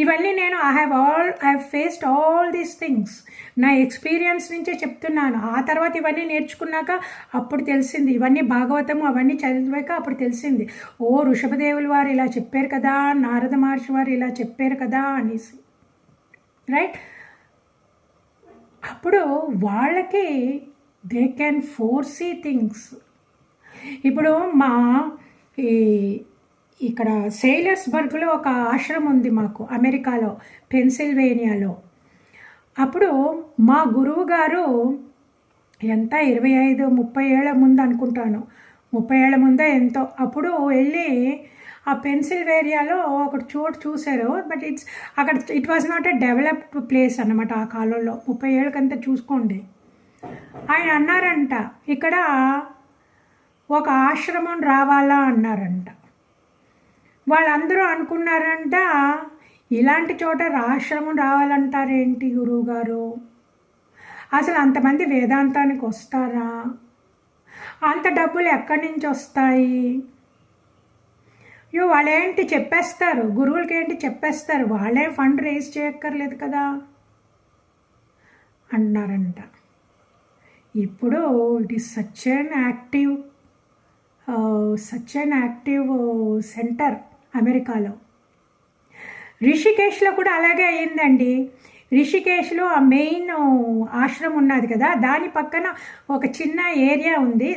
ఇవన్నీ నేను I have faced all these things. నా ఎక్స్పీరియన్స్ నుంచే చెప్తున్నాను. ఆ తర్వాత ఇవన్నీ నేర్చుకున్నాక అప్పుడు తెలిసింది, ఇవన్నీ భాగవతము అవన్నీ చదివాక అప్పుడు తెలిసింది, ఓ ఋషభదేవుల వారు ఇలా చెప్పారు కదా, నారద మహర్షి వారు ఇలా చెప్పారు కదా అనేసి. రైట్? అప్పుడు వాళ్ళకి దే క్యాన్ ఫోర్సీ థింగ్స్. ఇప్పుడు మా ఇక్కడ సెయిలర్స్బర్గ్లో ఒక ఆశ్రమం ఉంది మాకు, అమెరికాలో, పెన్సిల్వేనియాలో. అప్పుడు మా గురువు గారు ఎంత 25-30 ఏళ్ల ముందు అనుకుంటాను, 30 ఏళ్ల ముందో ఎంతో, అప్పుడు వెళ్ళి ఆ పెన్సిల్వేనియాలో ఒక చోటు చూశారు. బట్ అక్కడ it was not a developed place అన్నమాట ఆ కాలంలో. 30 ఏళ్ళకంతా చూసుకోండి. ఆయన అన్నారంట, ఇక్కడ ఒక ఆశ్రమం రావాలా అన్నారంట. వాళ్ళందరూ అనుకున్నారంట, ఇలాంటి చోట ఆశ్రమం రావాలంటారేంటి గురువుగారు, అసలు అంతమంది వేదాంతానికి వస్తారా, అంత డబ్బులు ఎక్కడి నుంచి వస్తాయి, వాళ్ళేంటి చెప్పేస్తారు, గురువులకి ఏంటి చెప్పేస్తారు, వాళ్ళే ఫండ్ రేజ్ చేయక్కర్లేదు కదా అన్నారంట. ఇప్పుడు it is such an active centre అమెరికాలో. రిషికేశ్లో కూడా అలాగే అయ్యిందండి. రిషికేశ్లో ఆ మెయిన్ ఆశ్రమం ఉన్నది కదా, దాని పక్కన ఒక చిన్న ఏరియా ఉంది.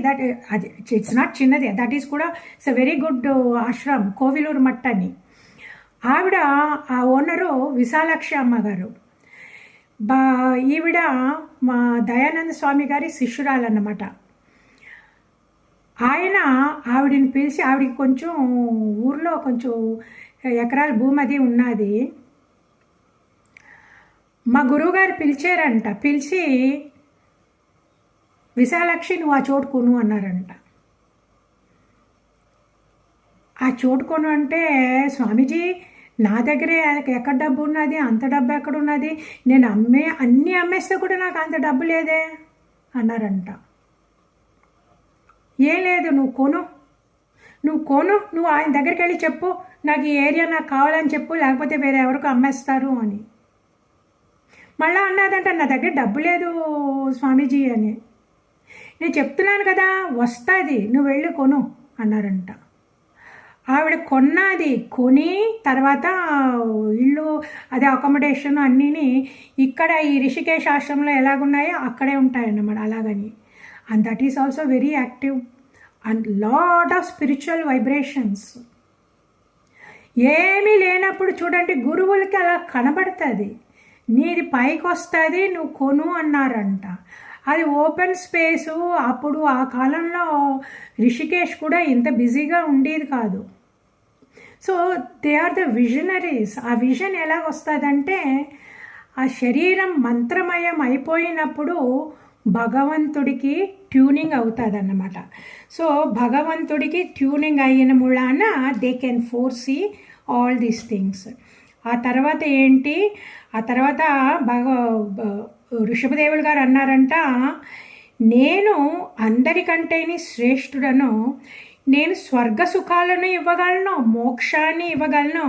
అది ఇట్స్ నాట్ చిన్నది, దట్ ఈస్ కూడా ఇట్స్ ఎ వెరీ గుడ్ ఆశ్రమం, కోవిలూరు మఠ్ అని. ఆవిడ ఆ ఓనరు విశాలాక్షి అమ్మగారు. ఈవిడ మా దయానంద స్వామి గారి శిష్యురాలన్నమాట. ఆయన ఆవిడని పిలిచి, ఆవిడకి కొంచెం ఊర్లో కొంచెం ఎకరాల భూమి అది ఉన్నది. మా గురువుగారు పిలిచారంట, పిలిచి విశాలాక్షి నువ్వు ఆ చోటు కొను అన్నారంట. ఆ చోటు కొను అంటే, స్వామీజీ నా దగ్గరే ఎక్కడ డబ్బు ఉన్నది, అంత డబ్బు ఎక్కడ ఉన్నది, నేను అన్నీ అమ్మేస్తే కూడా నాకు అంత డబ్బు లేదే అన్నారంట. ఏం లేదు, నువ్వు కొను, నువ్వు ఆయన దగ్గరికి వెళ్ళి చెప్పు, నాకు ఈ ఏరియా నాకు కావాలని చెప్పు, లేకపోతే వేరే ఎవరికి అమ్మేస్తారు అని. మళ్ళా అన్నదంట, నా దగ్గర డబ్బు లేదు స్వామీజీ అని. నేను చెప్తున్నాను కదా వస్తుంది, నువ్వు వెళ్ళి కొను అన్నారంట. ఆవిడ కొన్నది, కొని తర్వాత ఇల్లు అదే అకామిడేషన్ అన్నీని ఇక్కడ ఈ రిషికేశ్ ఆశ్రమంలో ఎలాగున్నాయో అక్కడే ఉంటాయన్నమాట, అలాగని. And that is also very active and lot of spiritual vibrations. ఏమీ లేనప్పుడు చూడండి, గురువులకి అలా కనబడుతుంది, నీది పైకి వస్తుంది, నువ్వు కొను అన్నారంట. అది ఓపెన్ స్పేసు. అప్పుడు ఆ కాలంలో రిషికేశ్ కూడా ఇంత బిజీగా ఉండేది కాదు. So they are the visionaries. ఆ విజన్ ఎలా వస్తుందంటే, ఆ శరీరం మంత్రమయం అయిపోయినప్పుడు భగవంతుడికి ట్యూనింగ్ అవుతుంది అన్నమాట. సో భగవంతుడికి ట్యూనింగ్ అయిన మూలాన they can foresee all these things. ఆ తర్వాత ఏంటి, ఆ తర్వాత ఋషభదేవులు గారు అన్నారంట, నేను అందరికంటేని శ్రేష్ఠుడను, నేను స్వర్గ సుఖాలను ఇవ్వగలను, మోక్షాన్ని ఇవ్వగలను,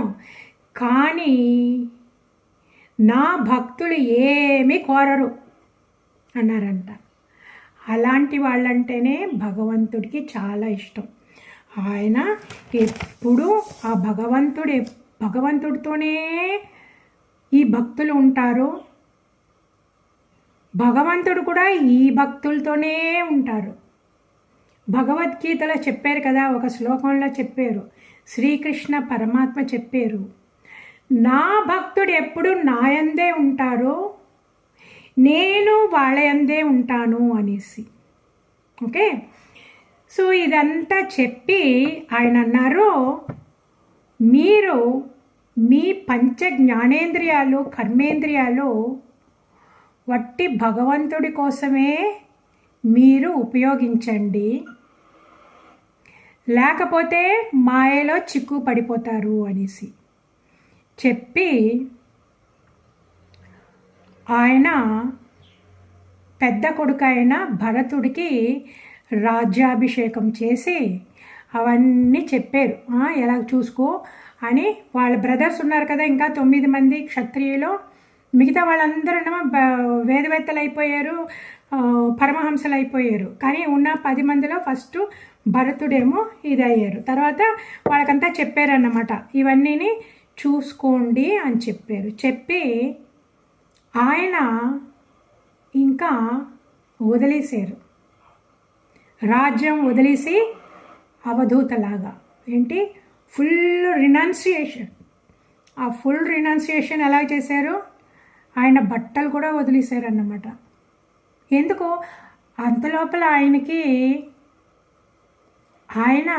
కానీ నా భక్తులు ఏమీ కోరరు అన్నారంట. అలాంటి వాళ్ళంటేనే భగవంతుడికి చాలా ఇష్టం. ఆయన ఎప్పుడు ఆ భగవంతుడితోనే ఈ భక్తులు ఉంటారు, భగవంతుడు కూడా ఈ భక్తులతోనే ఉంటారు. భగవద్గీతలో చెప్పారు కదా, ఒక శ్లోకంలో చెప్పారు, శ్రీకృష్ణ పరమాత్మ చెప్పారు, నా భక్తుడు ఎప్పుడు నాయందే ఉంటారు, నేను వాళ్ళ యందే ఉంటాను అనేసి. ఓకే, సో ఇదంతా చెప్పి ఆయన అన్నారు, మీరు మీ పంచ జ్ఞానేంద్రియాలు కర్మేంద్రియాలు వట్టి భగవంతుడి కోసమే మీరు ఉపయోగించండి. లేకపోతే మాయలో చిక్కు పడిపోతారు అనేసి చెప్పి ఆయన పెద్ద కొడుకు అయిన భరతుడికి రాజ్యాభిషేకం చేసి అవన్నీ చెప్పారు. ఎలా చూసుకో అని. వాళ్ళ బ్రదర్స్ ఉన్నారు కదా ఇంకా 9 మంది క్షత్రియులు, మిగతా వాళ్ళందరూ వేదవేత్తలు అయిపోయారు, పరమహంసలు అయిపోయారు. కానీ ఉన్న 10 మందిలో ఫస్ట్ భరతుడేమో ఇదయ్యారు. తర్వాత వాళ్ళకంతా చెప్పారన్నమాట, ఇవన్నీ చూసుకోండి అని చెప్పారు. చెప్పి ఆయన ఇంకా వదిలేశారు, రాజ్యం వదిలేసి అవధూతలాగా. ఏంటి, ఫుల్ రినౌన్సియేషన్. ఆ ఫుల్ రినౌన్సియేషన్ ఎలా చేశారు, ఆయన బట్టలు కూడా వదిలేశారు అన్నమాట. ఎందుకు, అంతలోపల ఆయనకి ఆయన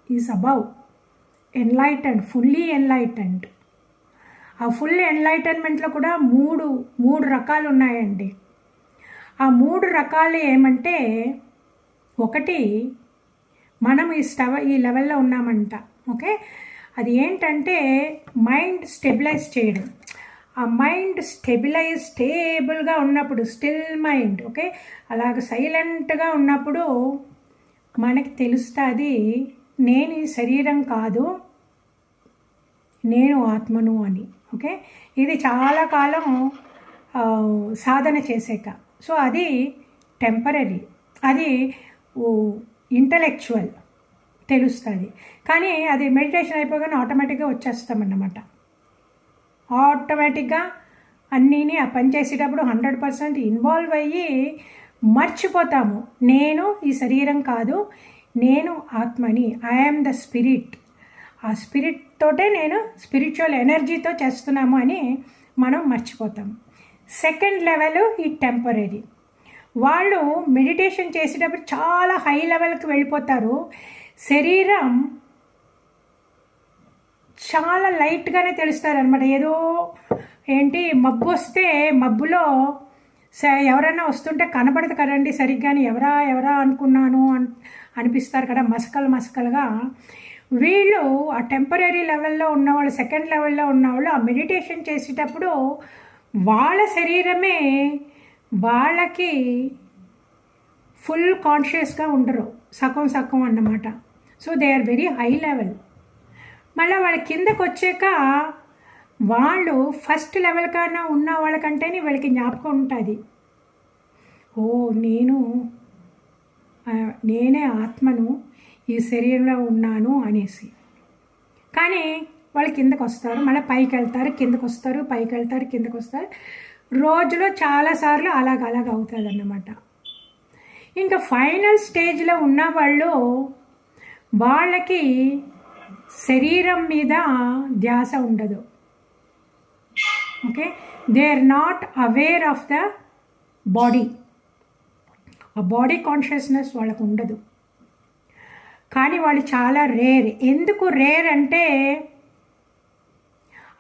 is above enlightened, fully enlightened. ఆ ఫుల్ ఎన్లైటన్మెంట్లో కూడా మూడు రకాలు ఉన్నాయండి. ఆ 3 రకాలు ఏమంటే, ఒకటి మనం ఈ లెవెల్లో ఉన్నామంట. ఓకే, అది ఏంటంటే మైండ్ స్టెబిలైజ్ చేయడం. ఆ మైండ్ స్టేబుల్గా ఉన్నప్పుడు, స్టిల్ మైండ్, ఓకే, అలాగ సైలెంట్గా ఉన్నప్పుడు మనకి తెలుస్తుంది నేను ఈ శరీరం కాదు, నేను ఆత్మను అని. ఓకే, ఇది చాలా కాలం సాధన చేసాక. సో అది టెంపరీ, అది ఇంటలెక్చువల్ తెలుస్తుంది. కానీ అది మెడిటేషన్ అయిపోగానే ఆటోమేటిక్గా వచ్చేస్తామన్నమాట. ఆటోమేటిక్గా అన్నీని ఆ పని చేసేటప్పుడు 100% ఇన్వాల్వ్ అయ్యి మర్చిపోతాము, నేను ఈ శరీరం కాదు, నేను ఆత్మని, ఐఆమ్ ద స్పిరిట్. ఆ స్పిరిట్ తోటే నేను స్పిరిచువల్ ఎనర్జీతో చేస్తున్నాము అని మనం మర్చిపోతాము. సెకండ్ లెవెల్ ఈ టెంపరీ. వాళ్ళు మెడిటేషన్ చేసేటప్పుడు చాలా హై లెవెల్కి వెళ్ళిపోతారు. శరీరం చాలా లైట్గానే తెలుస్తారు అనమాట. ఏదో ఏంటి, మబ్బు వస్తే మబ్బులో ఎవరైనా వస్తుంటే కనబడదు కదండి సరిగ్గాని, ఎవరా అనుకున్నాను అనిపిస్తారు కదా, మసకలుగా. వీళ్ళు ఆ టెంపరీ లెవెల్లో ఉన్నవాళ్ళు, సెకండ్ లెవెల్లో ఉన్నవాళ్ళు ఆ మెడిటేషన్ చేసేటప్పుడు వాళ్ళ శరీరమే వాళ్ళకి ఫుల్ కాన్షియస్గా ఉండరు, సగం అన్నమాట. So they are very high level. మళ్ళీ వాళ్ళ కిందకు వచ్చాక వాళ్ళు ఫస్ట్ లెవెల్ కన్నా ఉన్న వాళ్ళకంటేనే వీళ్ళకి జ్ఞాపకం ఉంటుంది, ఓ నేనే ఆత్మను, ఈ శరీరంలో ఉన్నాను అనేసి. కానీ వాళ్ళు కిందకు వస్తారు, మళ్ళీ పైకి వెళ్తారు, కిందకు వస్తారు, పైకి వెళ్తారు, కిందకు వస్తారు. రోజులో చాలాసార్లు అలాగ అవుతుంది అన్నమాట. ఇంకా ఫైనల్ స్టేజ్లో ఉన్న వాళ్ళు, వాళ్ళకి శరీరం మీద ధ్యాస ఉండదు. Okay, they are not aware of the body. ఆ బాడీ కాన్షియస్నెస్ వాళ్ళకు ఉండదు. కానీ వాళ్ళు చాలా రేర్. ఎందుకు రేర్ అంటే,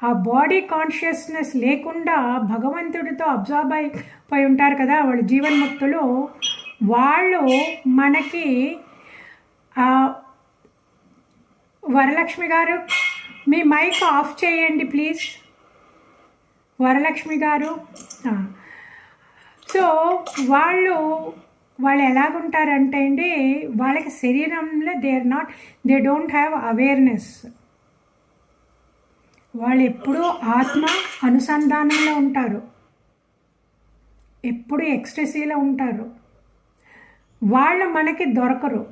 ఆ బాడీ కాన్షియస్నెస్ లేకుండా భగవంతుడితో అబ్జర్వ్ అయిపోయి ఉంటారు కదా వాళ్ళు, జీవన్ముక్తులు. వాళ్ళు మనకి వరలక్ష్మి గారు మీ మైక్ ఆఫ్ చేయండి ప్లీజ్, వరలక్ష్మి గారు. సో వాళ్ళు ఎలాగుంటారంటే అండి, వాళ్ళకి శరీరంలో దే డోంట్ హ్యావ్ అవేర్నెస్. వాళ్ళు ఎప్పుడూ ఆత్మ అనుసంధానంలో ఉంటారు, ఎప్పుడు ఎక్స్టసీలో ఉంటారు. వాళ్ళు మనకి దొరకరు,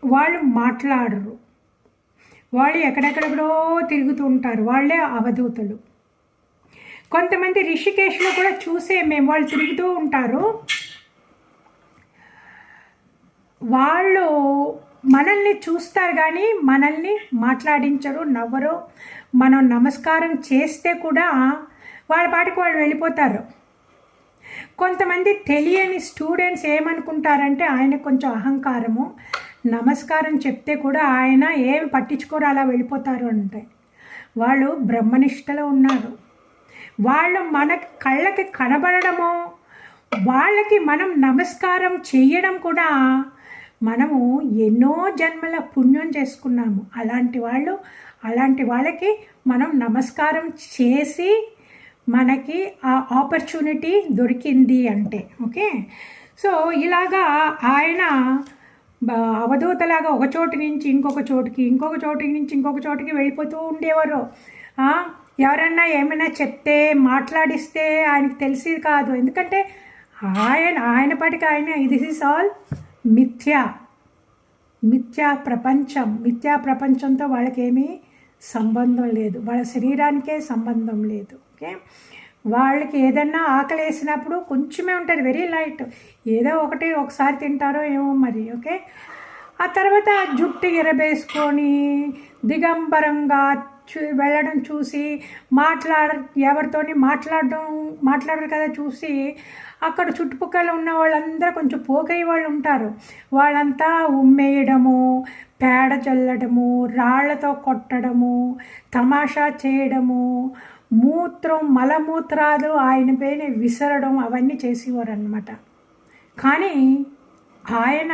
వాళ్ళు మాట్లాడరు, వాళ్ళు ఎక్కడెక్కడెక్కడో తిరుగుతూ ఉంటారు, వాళ్ళే అవధూతలు. కొంతమంది రిషికేశ్లో కూడా చూసే మేము వాళ్ళు తిరుగుతూ ఉంటారు. వాళ్ళు మనల్ని చూస్తారు కానీ మనల్ని మాట్లాడించరు, నవ్వరు. మనం నమస్కారం చేస్తే కూడా వాళ్ళ పాటికి వాళ్ళు వెళ్ళిపోతారు. కొంతమంది తెలియని స్టూడెంట్స్ ఏమనుకుంటారంటే, ఆయన కొంచెం అహంకారము, నమస్కారం చెప్తే కూడా ఆయన ఏం పట్టించుకోరు, అలా వెళ్ళిపోతారు అంటే వాళ్ళు బ్రహ్మనిష్టలో ఉన్నారు. వాళ్ళు మనకి కళ్ళకి కనబడడము, వాళ్ళకి మనం నమస్కారం చేయడం కూడా మనము ఎన్నో జన్మల పుణ్యం చేసుకున్నాము. అలాంటి వాళ్ళకి మనం నమస్కారం చేసి మనకి ఆ ఆపర్చునిటీ దొరికింది అంటే. ఓకే, సో ఇలాగా ఆయన అవధూతలాగా ఒక చోటు నుంచి ఇంకొక చోటుకి ఇంకొక చోటుకి వెళ్ళిపోతూ ఉండేవారు. ఎవరన్నా ఏమైనా చెప్తే మాట్లాడిస్తే ఆయనకి తెలిసేది కాదు. ఎందుకంటే ఆయన పాటికి ఆయన దిస్ ఈస్ ఆల్ మిథ్యా ప్రపంచంతో వాళ్ళకేమీ సంబంధం లేదు, వాళ్ళ శరీరానికే సంబంధం లేదు. ఓకే, వాళ్ళకి ఏదన్నా ఆకలి వేసినప్పుడు కొంచెమే ఉంటుంది, వెరీ లైట్, ఏదో ఒకసారి తింటారో ఏమో మరి. ఓకే, ఆ తర్వాత జుట్టు ఎరబేసుకొని దిగంబరంగా వెళ్ళడం చూసి ఎవరితోని మాట్లాడరు కదా చూసి అక్కడ చుట్టుపక్కల ఉన్న వాళ్ళందరూ కొంచెం పోకయ్య వాళ్ళు ఉంటారు. వాళ్ళంతా ఉమ్మేయడము, పేడ చల్లడము, రాళ్లతో కొట్టడము, తమాషా చేయడము, మలమూత్రాలు ఆయన పైన విసరడం అవన్నీ చేసేవారు అన్నమాట. కానీ ఆయన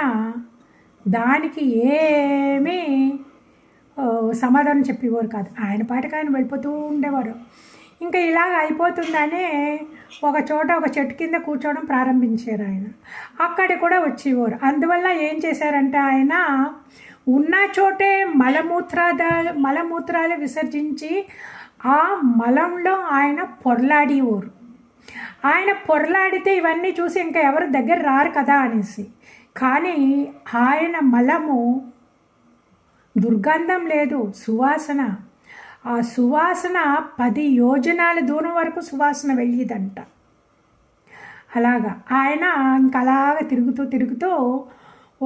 దానికి ఏమీ సమాధానం చెప్పేవారు కాదు. ఆయన పాటికి ఆయన వెళ్ళిపోతూ ఉండేవారు. ఇంకా ఇలాగ అయిపోతుందనే ఒక చెట్టు కింద కూర్చోవడం ప్రారంభించారు ఆయన. అక్కడ కూడా వచ్చేవారు. అందువల్ల ఏం చేశారంటే ఆయన ఉన్న చోటే మలమూత్రాలు విసర్జించి ఆ మలంలో ఆయన పొర్లాడేవారు. ఆయన పొర్లాడితే ఇవన్నీ చూసి ఇంకా ఎవరు దగ్గర రారు కదా అనేసి. కానీ ఆయన మలము దుర్గంధం లేదు, సువాసన. ఆ సువాసన 10 యోజనాల దూరం వరకు సువాసన వెళ్ళేదంట. అలాగా ఆయన ఇంకలాగా తిరుగుతూ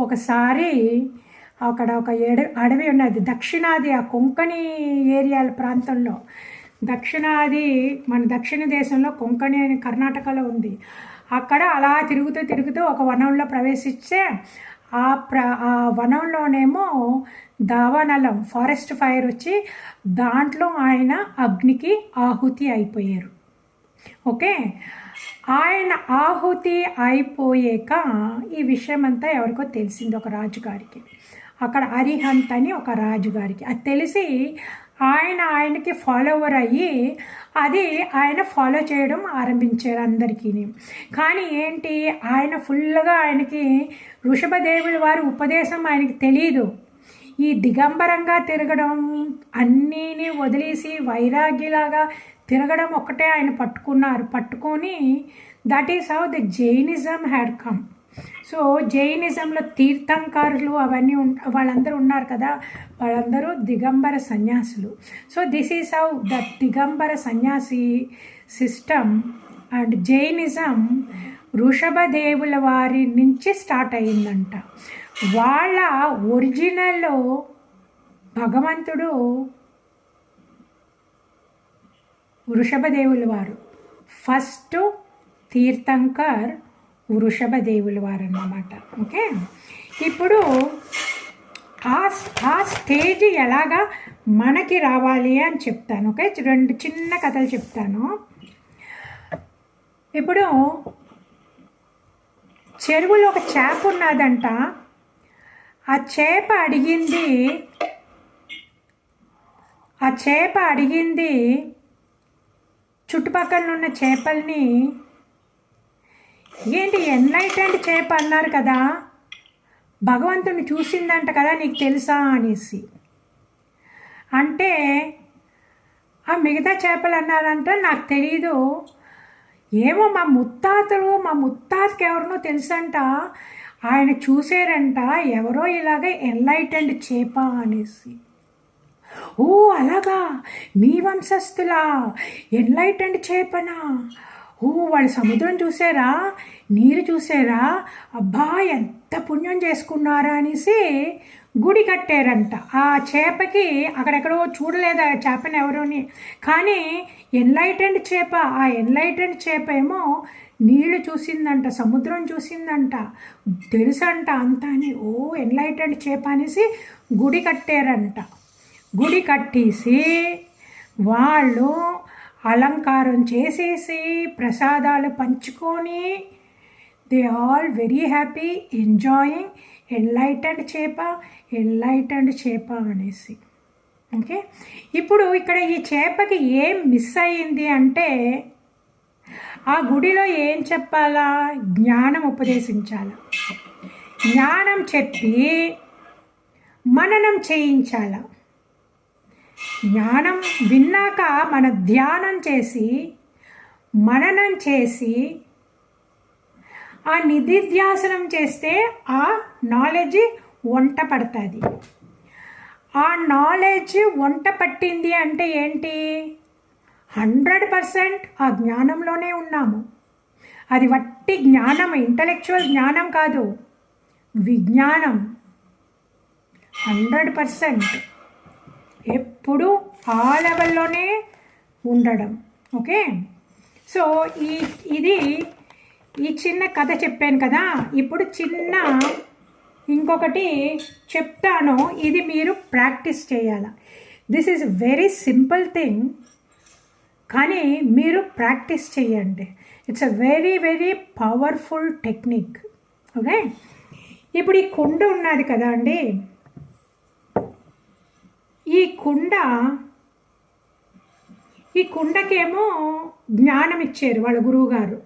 ఒకసారి అక్కడ ఒక అడవి ఉన్నది, దక్షిణాది, ఆ కొంకణి ఏరియాల ప్రాంతంలో. మన దక్షిణ దేశంలో కొంకణి అని కర్ణాటకలో ఉంది. అక్కడ అలా తిరుగుతూ ఒక వనంలో ప్రవేశిస్తే ఆ వనంలోనేమో దావానలం ఫారెస్ట్ ఫైర్ వచ్చి దాంట్లో ఆయన అగ్నికి ఆహుతి అయిపోయారు. ఓకే, ఆయన ఆహుతి అయిపోయాక ఈ విషయం అంతా ఎవరికో తెలిసింది, ఒక రాజుగారికి. అక్కడ అరిహంత్ అని ఒక రాజుగారికి అది తెలిసి ఆయనకి ఫాలోవర్ అయ్యి అది ఆయన ఫాలో చేయడం ఆరంభించారు అందరికీ. కానీ ఏంటి, ఆయన ఫుల్గా ఆయనకి వృషభదేవుల వారి ఉపదేశం ఆయనకి తెలియదు. ఈ దిగంబరంగా తిరగడం, అన్నీని వదిలేసి వైరాగ్యలాగా తిరగడం ఒక్కటే ఆయన పట్టుకొని that is how the Jainism had come. So జైనిజంలో తీర్థంకారులు అవన్నీ వాళ్ళందరూ ఉన్నారు కదా, వాళ్ళందరూ దిగంబర సన్యాసులు. So this is how the Digambara sannyasi system and Jainism వృషభదేవుల వారి నుంచి స్టార్ట్ అయిందంట. వాళ్ళ ఒరిజినల్లో భగవంతుడు వృషభదేవుల వారు, ఫస్ట్ తీర్థంకర్ వృషభదేవుల వారు అన్నమాట. ఓకే, ఇప్పుడు ఆ స్టేజ్ ఎలాగా మనకి రావాలి అని చెప్తాను. ఓకే, 2 చిన్న కథలు చెప్తాను. ఇప్పుడు చెరువులో ఒక చేప ఉన్నదంట. ఆ చేప అడిగింది చుట్టుపక్కల ఉన్న చేపల్ని, ఏంటి ఎన్లైటెండ్ చేప అన్నారు కదా, భగవంతుని చూసిందంట కదా, నీకు తెలుసా అనేసి. అంటే ఆ మిగతా చేపలు అన్నారంట, నాకు తెలీదు, ఏమో మా ముత్తాతకి ఎవరినో తెలుసంట, ఆయన చూసారంట ఎవరో ఇలాగ ఎన్లైటెండ్ చేప అనేసి. ఓ అలాగా, మీ వంశస్థులా, ఎన్లైటెండ్ చేపనా, ఓ వాళ్ళు సముద్రం చూసారా, నీరు చూసారా, అబ్బా ఎంత పుణ్యం చేసుకున్నారా అనేసి గుడి కట్టారంట. ఆ చేపకి అక్కడెక్కడో చూడలేదు ఆ చేపని ఎవరోని, కానీ ఎన్లైటెండ్ చేప, ఆ ఎన్లైటెండ్ చేప ఏమో నీళ్లు చూసిందంట, సముద్రం చూసిందంట, తెలుసంట అంతా అని. ఓ ఎన్లైటెండ్ చేప అనేసి గుడి కట్టారంట. గుడి కట్టేసి వాళ్ళు అలంకారం చేసేసి ప్రసాదాలు పంచుకొని they all very happy, enjoying. Enlightened చేప, ఎన్లైటెండ్ చేప అనేసి. ఓకే, ఇప్పుడు ఇక్కడ ఈ చేపకి ఏం మిస్ అయ్యింది అంటే ఆ గుడిలో ఏం చెప్పాలా? జ్ఞానం ఉపదేశించాలా, జ్ఞానం చెప్పి మననం చేయించాల. జ్ఞానం విన్నాక మన ధ్యానం చేసి మననం చేసి ఆ నిధిధ్యాసనం చేస్తే ఆ నాలెడ్జ్ వంట పడుతుంది. ఆ నాలెడ్జ్ వంట పట్టింది అంటే ఏంటి? 100% ఆ జ్ఞానంలోనే ఉన్నాము. అది వట్టి జ్ఞానం, ఇంటలెక్చువల్ జ్ఞానం కాదు, విజ్ఞానం. 100% ఎప్పుడు ఆ లెవెల్లోనే ఉండడం. ఓకే, సో ఇది ఈ చిన్న కథ చెప్పాను కదా. ఇప్పుడు చిన్న ఇంకొకటి చెప్తాను, ఇది మీరు ప్రాక్టీస్ చేయాలి. This is very simple thing, కానీ మీరు ప్రాక్టీస్ చేయండి. It's a very very powerful technique. Okay, ఇప్పుడు ఈ కుండ ఉన్నది కదా అండి, ఈ కుండకేమో జ్ఞానం ఇచ్చారు వాళ్ళ గురువుగారు.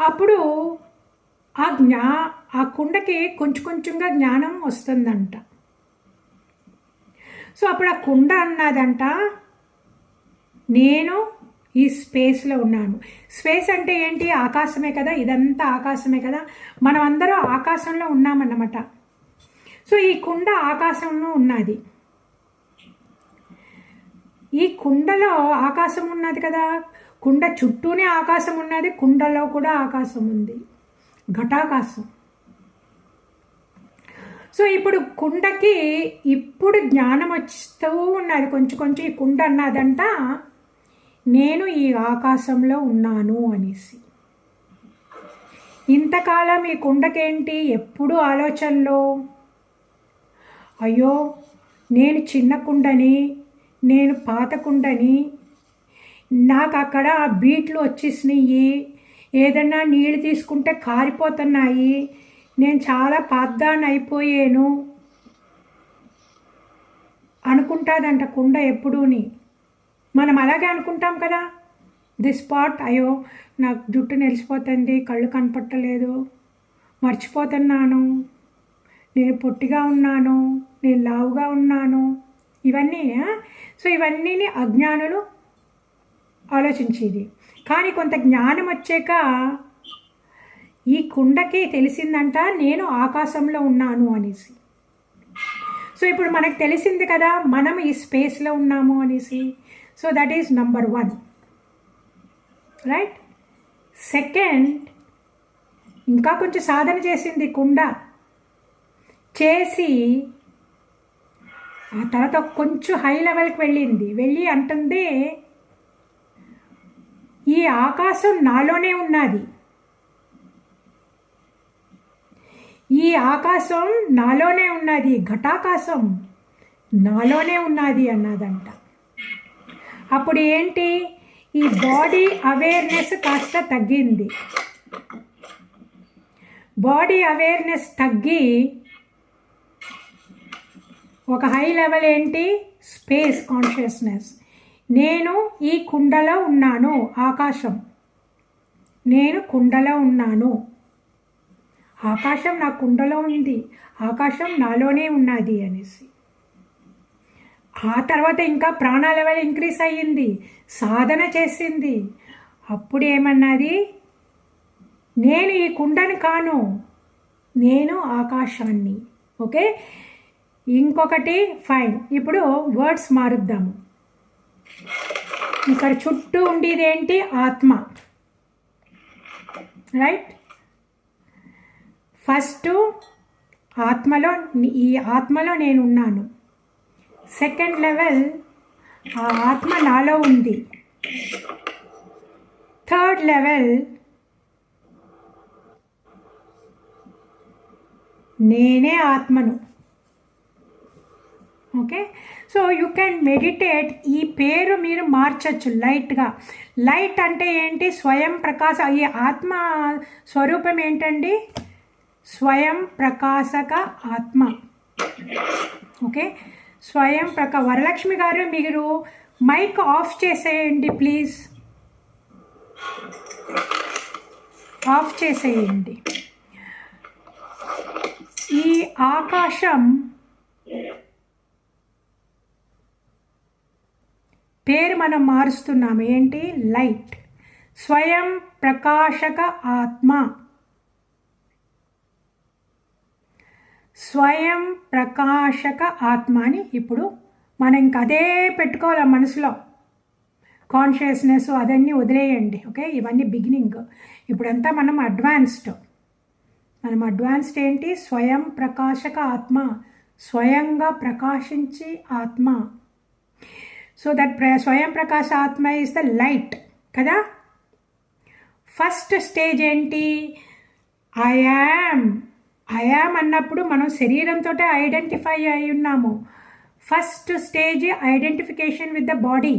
అప్పుడు ఆ కుండకి కొంచెం కొంచెంగా జ్ఞానం వస్తుందంట. సో అప్పుడు ఆ కుండ అన్నదంట, నేను ఈ స్పేస్లో ఉన్నాను. స్పేస్ అంటే ఏంటి? ఆకాశమే కదా, ఇదంతా ఆకాశమే కదా, మనం అందరూ ఆకాశంలో ఉన్నామన్నమాట. సో ఈ కుండ ఆకాశంలో ఉన్నది. ఈ కుండలో ఆకాశం ఉన్నది కదా, కుండ చుట్టూనే ఆకాశం ఉన్నది, కుండలో కూడా ఆకాశం ఉంది, ఘటాకాశం. సో ఇప్పుడు కుండకి ఇప్పుడు జ్ఞానం వస్తూ ఉన్నది కొంచెం కొంచెం. ఈ కుండ అన్నదంట, నేను ఈ ఆకాశంలో ఉన్నాను అనేసి. ఇంతకాలం ఈ కుండకేంటి? ఎప్పుడు ఆలోచనలో, అయ్యో నేను చిన్న కుండని, నేను పాత కుండని, నాకు అక్కడ బీట్లు వచ్చేసినాయి, ఏదన్నా నీళ్ళు తీసుకుంటే కారిపోతున్నాయి, నేను చాలా పాతదాన్ని అయిపోయాను అనుకుంటుందంట కుండ ఎప్పుడూని. మనం అలాగే అనుకుంటాం కదా. దిస్ స్పాట్, అయ్యో నాకు జుట్టు నెలిసిపోతుంది, కళ్ళు కనపట్టలేదు, మర్చిపోతున్నాను, నేను పొట్టిగా ఉన్నాను, నేను లావుగా ఉన్నాను, ఇవన్నీ. సో ఇవన్నీ అజ్ఞానులు ఆలోచించేది. కానీ కొంత జ్ఞానం వచ్చాక ఈ కుండకి తెలిసిందంట, నేను ఆకాశంలో ఉన్నాను అనేసి. సో ఇప్పుడు మనకు తెలిసింది కదా, మనం ఈ స్పేస్లో ఉన్నాము అనేసి. So that is number 1, right. Second, ఇంకా కొంచెం సాధన చేసింది కుండ. చేసి ఆ తర్వాత కొంచెం హై లెవెల్కి వెళ్ళి అంటుంది, ఈ ఆకాశం నాలోనే ఉన్నది, ఈ ఆకాశం నాలోనే ఉన్నది, ఘటాకాశం నాలోనే ఉన్నది అన్నదంట. అప్పుడు ఏంటి? ఈ బాడీ అవేర్నెస్ కాస్త తగ్గింది. బాడీ అవేర్నెస్ తగ్గి ఒక హై లెవెల్ ఏంటి? Space consciousness. నేను ఈ కుండలో ఉన్నాను, ఆకాశం, నేను కుండలో ఉన్నాను, ఆకాశం నా కుండలో ఉంది, ఆకాశం నాలోనే ఉన్నది అనేసి. ఆ తర్వాత ఇంకా ప్రాణ లెవెల్ ఇంక్రీజ్ అయ్యింది, సాధన చేసింది. అప్పుడు ఏమన్నది? నేను ఈ కుండని కాను, నేను ఆకాశాన్ని. ఓకే, ఇంకొకటి ఫైన్. ఇప్పుడు వర్డ్స్ మారుద్దాము. ఇక్కడ చుట్టూ ఉండేది ఏంటి? ఆత్మ, రైట్. ఫస్ట్ ఆత్మలో, ఈ ఆత్మలో నేను ఉన్నాను. సెకండ్ లెవెల్, ఆ ఆత్మ నాలో ఉంది. థర్డ్ లెవెల్, నేనే ఆత్మను. Okay, so you can meditate. ఈ పేరు మీరు మార్చచ్చు లైట్గా. లైట్ అంటే ఏంటి? స్వయం ప్రకాశ. ఈ ఆత్మ స్వరూపం ఏంటండి? స్వయం ప్రకాశక ఆత్మ. ఓకే, వరలక్ష్మి గారు మీరు మైక్ ఆఫ్ చేసేయండి ప్లీజ్, ఆఫ్ చేసేయండి. ఈ ఆకాశం పేరు మనం మారుస్తున్నాము, ఏంటి? లైట్. స్వయం ప్రకాశక ఆత్మ, స్వయం ప్రకాశక ఆత్మ అని ఇప్పుడు మనం ఇంక అదే పెట్టుకోవాలి మనసులో. కాన్షియస్నెస్ అదన్నీ వదిలేయండి. ఓకే, ఇవన్నీ బిగినింగ్. ఇప్పుడంతా మనం అడ్వాన్స్డ్ ఏంటి? స్వయం ప్రకాశక ఆత్మ, స్వయంగా ప్రకాశించి ఆత్మ. సో దట్ స్వయం ప్రకాశ ఆత్మ ఈజ్ ద లైట్ కదా. ఫస్ట్ స్టేజ్ ఏంటి? ఐ యామ్ అన్నప్పుడు మనం శరీరంతో ఐడెంటిఫై అయి ఉన్నాము. First stage identification with the body.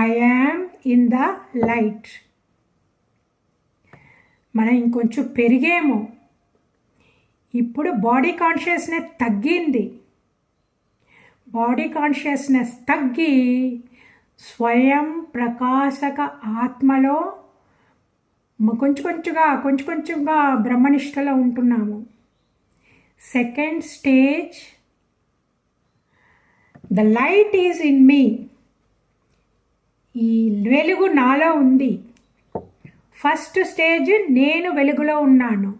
I am in the light. మనం ఇంకొంచెం పెరిగేమో. ఇప్పుడు బాడీ కాన్షియస్నెస్ తగ్గింది. బాడీ కాన్షియస్నెస్ తగ్గి స్వయం ప్రకాశక ఆత్మలో కొంచెం కొంచెంగా బ్రహ్మనిష్టలో ఉంటున్నాము. Second stage, the light is in me. ఈ వెలుగు నాలో ఉంది. ఫస్ట్ స్టేజ్ నేను వెలుగులో ఉన్నాను.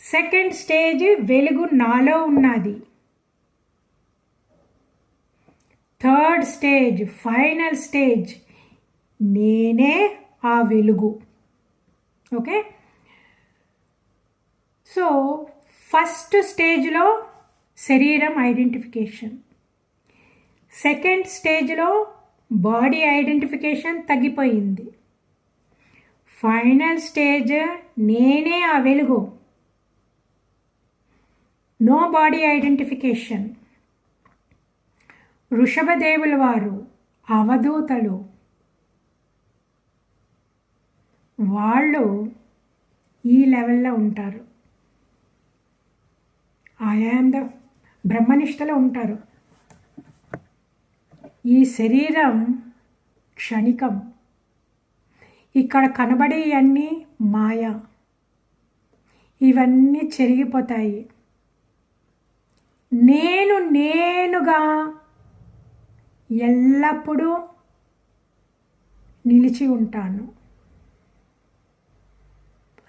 సెకండ్ స్టేజ్ వెలుగు నాలో ఉన్నది. థర్డ్ స్టేజ్, ఫైనల్ స్టేజ్, నేనే ఆ వెలుగు. ఓకే, సో ఫస్ట్ స్టేజ్లో శరీరం ఐడెంటిఫికేషన్, సెకండ్ స్టేజ్లో బాడీ ఐడెంటిఫికేషన్ తగ్గిపోయింది. ఫైనల్ స్టేజ్ నేనే ఆ వెలుగు, నో బాడీ ఐడెంటిఫికేషన్. వృషభదేవుల వారు, అవధూతలు, వాళ్ళు ఈ లెవెల్లో ఉంటారు. ఆయామ్ ద బ్రహ్మనిష్టలో ఉంటారు. ఈ శరీరం క్షణికం. ఇక్కడ కనబడే అన్నీ మాయ. ఇవన్నీ చెరిగిపోతాయి. నేనుగా ఎల్లప్పుడూ నిలిచి ఉంటాను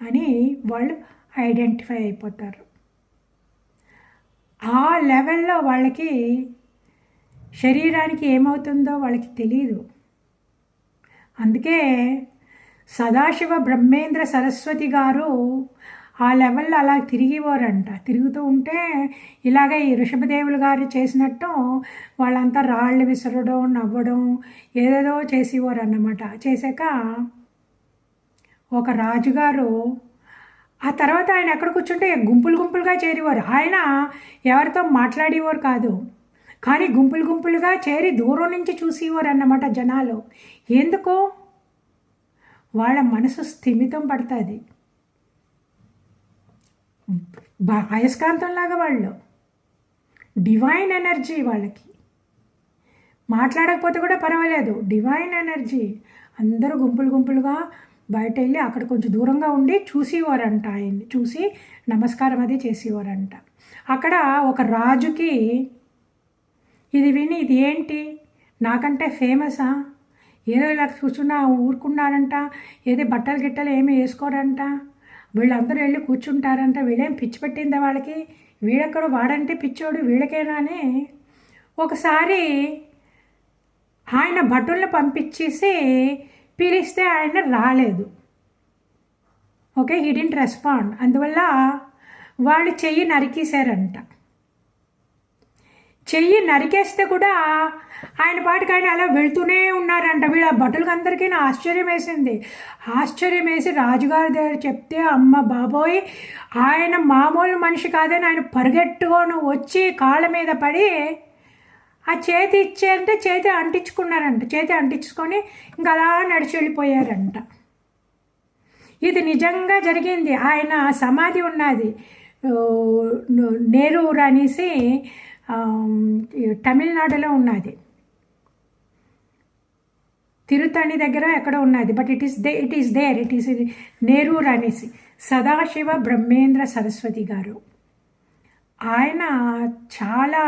అని వాళ్ళు ఐడెంటిఫై అయిపోతారు. ఆ లెవెల్లో వాళ్ళకి శరీరానికి ఏమవుతుందో వాళ్ళకి తెలియదు. అందుకే సదాశివ బ్రహ్మేంద్ర సరస్వతి గారు ఆ లెవెల్లో అలా తిరిగిపోరంట. తిరుగుతూ ఉంటే ఇలాగే ఈ ఋషభదేవులు గారు చేసినట్టు వాళ్ళంతా రాళ్ళు విసరడం, నవ్వడం, ఏదేదో చేసేవారు అన్నమాట. చేశాక ఒక రాజుగారు, ఆ తర్వాత ఆయన ఎక్కడ కూర్చుంటే గుంపులుగా చేరేవారు. ఆయన ఎవరితో మాట్లాడేవారు కాదు, కానీ గుంపులుగా చేరి దూరం నుంచి చూసేవారు అన్నమాట జనాలు. ఎందుకు? వాళ్ళ మనసు స్థిమితం పడుతుంది. అయస్కాంతంలాగా వాళ్ళు, డివైన్ ఎనర్జీ వాళ్ళకి. మాట్లాడకపోతే కూడా పర్వాలేదు, డివైన్ ఎనర్జీ. అందరూ గుంపులుగా బయట వెళ్ళి అక్కడ కొంచెం దూరంగా ఉండి చూసేవారంట. ఆయన్ని చూసి నమస్కారం అది చేసేవారంట. అక్కడ ఒక రాజుకి ఇది విని, ఇది ఏంటి నాకంటే ఫేమసా, ఏదో ఇలా కూర్చున్నా ఊరుకున్నారంట, ఏదో బట్టలు గిట్టలు ఏమి వేసుకోరంట, వీళ్ళందరూ వెళ్ళి కూర్చుంటారంట, వీళ్ళేం పిచ్చి పెట్టిందా వాళ్ళకి, వీళ్ళెక్కడ వాడంటే పిచ్చోడు వీళ్ళకేనా అని ఒకసారి ఆయన భటులను పంపించేసి పిలిస్తే ఆయన రాలేదు. Okay, he didn't respond. అందువల్ల వాళ్ళు చెయ్యి నరికేశారంట. చెయ్యి నరికేస్తే కూడా ఆయన పాటికి ఆయన అలా వెళ్తూనే ఉన్నారంట. వీళ్ళ భటులకి అందరికీ ఆశ్చర్యం వేసింది. ఆశ్చర్యం వేసి రాజుగారి దగ్గర చెప్తే, అమ్మ బాబోయ్, ఆయన మామూలు మనిషి కాదని ఆయన పరిగెట్టుకొని వచ్చి కాళ్ళ మీద పడి ఆ చేతి ఇచ్చేంటే చేతి అంటించుకున్నారంట. చేతి అంటించుకొని ఇంకా అలా నడిచి వెళ్ళిపోయారంట. ఇది నిజంగా జరిగింది. ఆయన సమాధి ఉన్నది నేరూరు అనేసి తమిళనాడులో ఉన్నది, తిరుతణి దగ్గర ఎక్కడ ఉన్నది. బట్ ఇట్ ఈస్ నేరూరు అనేసి సదాశివ బ్రహ్మేంద్ర సరస్వతి గారు. ఆయన చాలా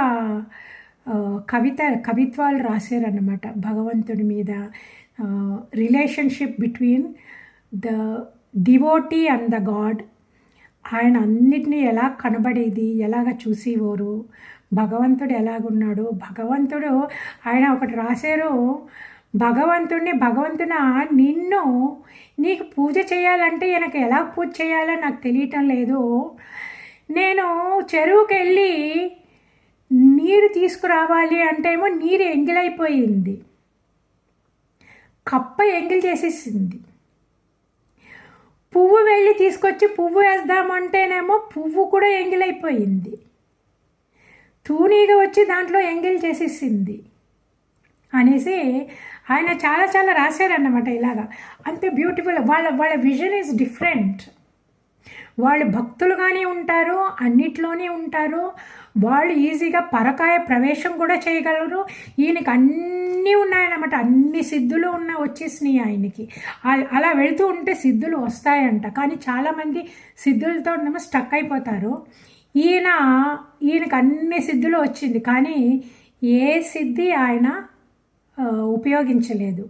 కవిత్వాలు రాశారన్నమాట భగవంతుడి మీద, relationship between the devotee and the God. ఆయన అన్నిటినీ ఎలా కనబడేది, ఎలాగ చూసేవారు, భగవంతుడు ఎలాగున్నాడు. భగవంతుడు ఆయన ఒకటి రాశారు, భగవంతున నీకు పూజ చేయాలంటే నాకు ఎలా పూజ చేయాలో నాకు తెలియటం లేదు. నేను చెరువుకి వెళ్ళి నీరు తీసుకురావాలి అంటే ఏమో నీరు ఎంగిలైపోయింది, కప్ప ఎంగిల్ చేసేసింది. పువ్వు వెళ్ళి తీసుకొచ్చి పువ్వు వేద్దామంటేనేమో పువ్వు కూడా ఎంగిలైపోయింది, తూనీగా వచ్చి దాంట్లో ఎంగిల్ చేసేసింది అనేసి ఆయన చాలా చాలా రాశారన్నమాట. ఇలాగా అంతే బ్యూటిఫుల్. వాళ్ళ విజన్ ఈజ్ డిఫరెంట్. వాళ్ళు భక్తులుగానే ఉంటారు, అన్నిట్లోనే ఉంటారు. వాళ్ళు ఈజీగా పరకాయ ప్రవేశం కూడా చేయగలరు. ఈయనకి అన్నీ ఉన్నాయన్నమాట, అన్ని సిద్ధులు వచ్చేసినాయి ఆయనకి. అలా వెళుతూ ఉంటే సిద్ధులు వస్తాయంట. కానీ చాలామంది సిద్ధులతో స్టక్ అయిపోతారు. ఈయనకి అన్ని సిద్ధులు వచ్చింది, కానీ ఏ సిద్ధి ఆయన ఉపయోగించలేదు.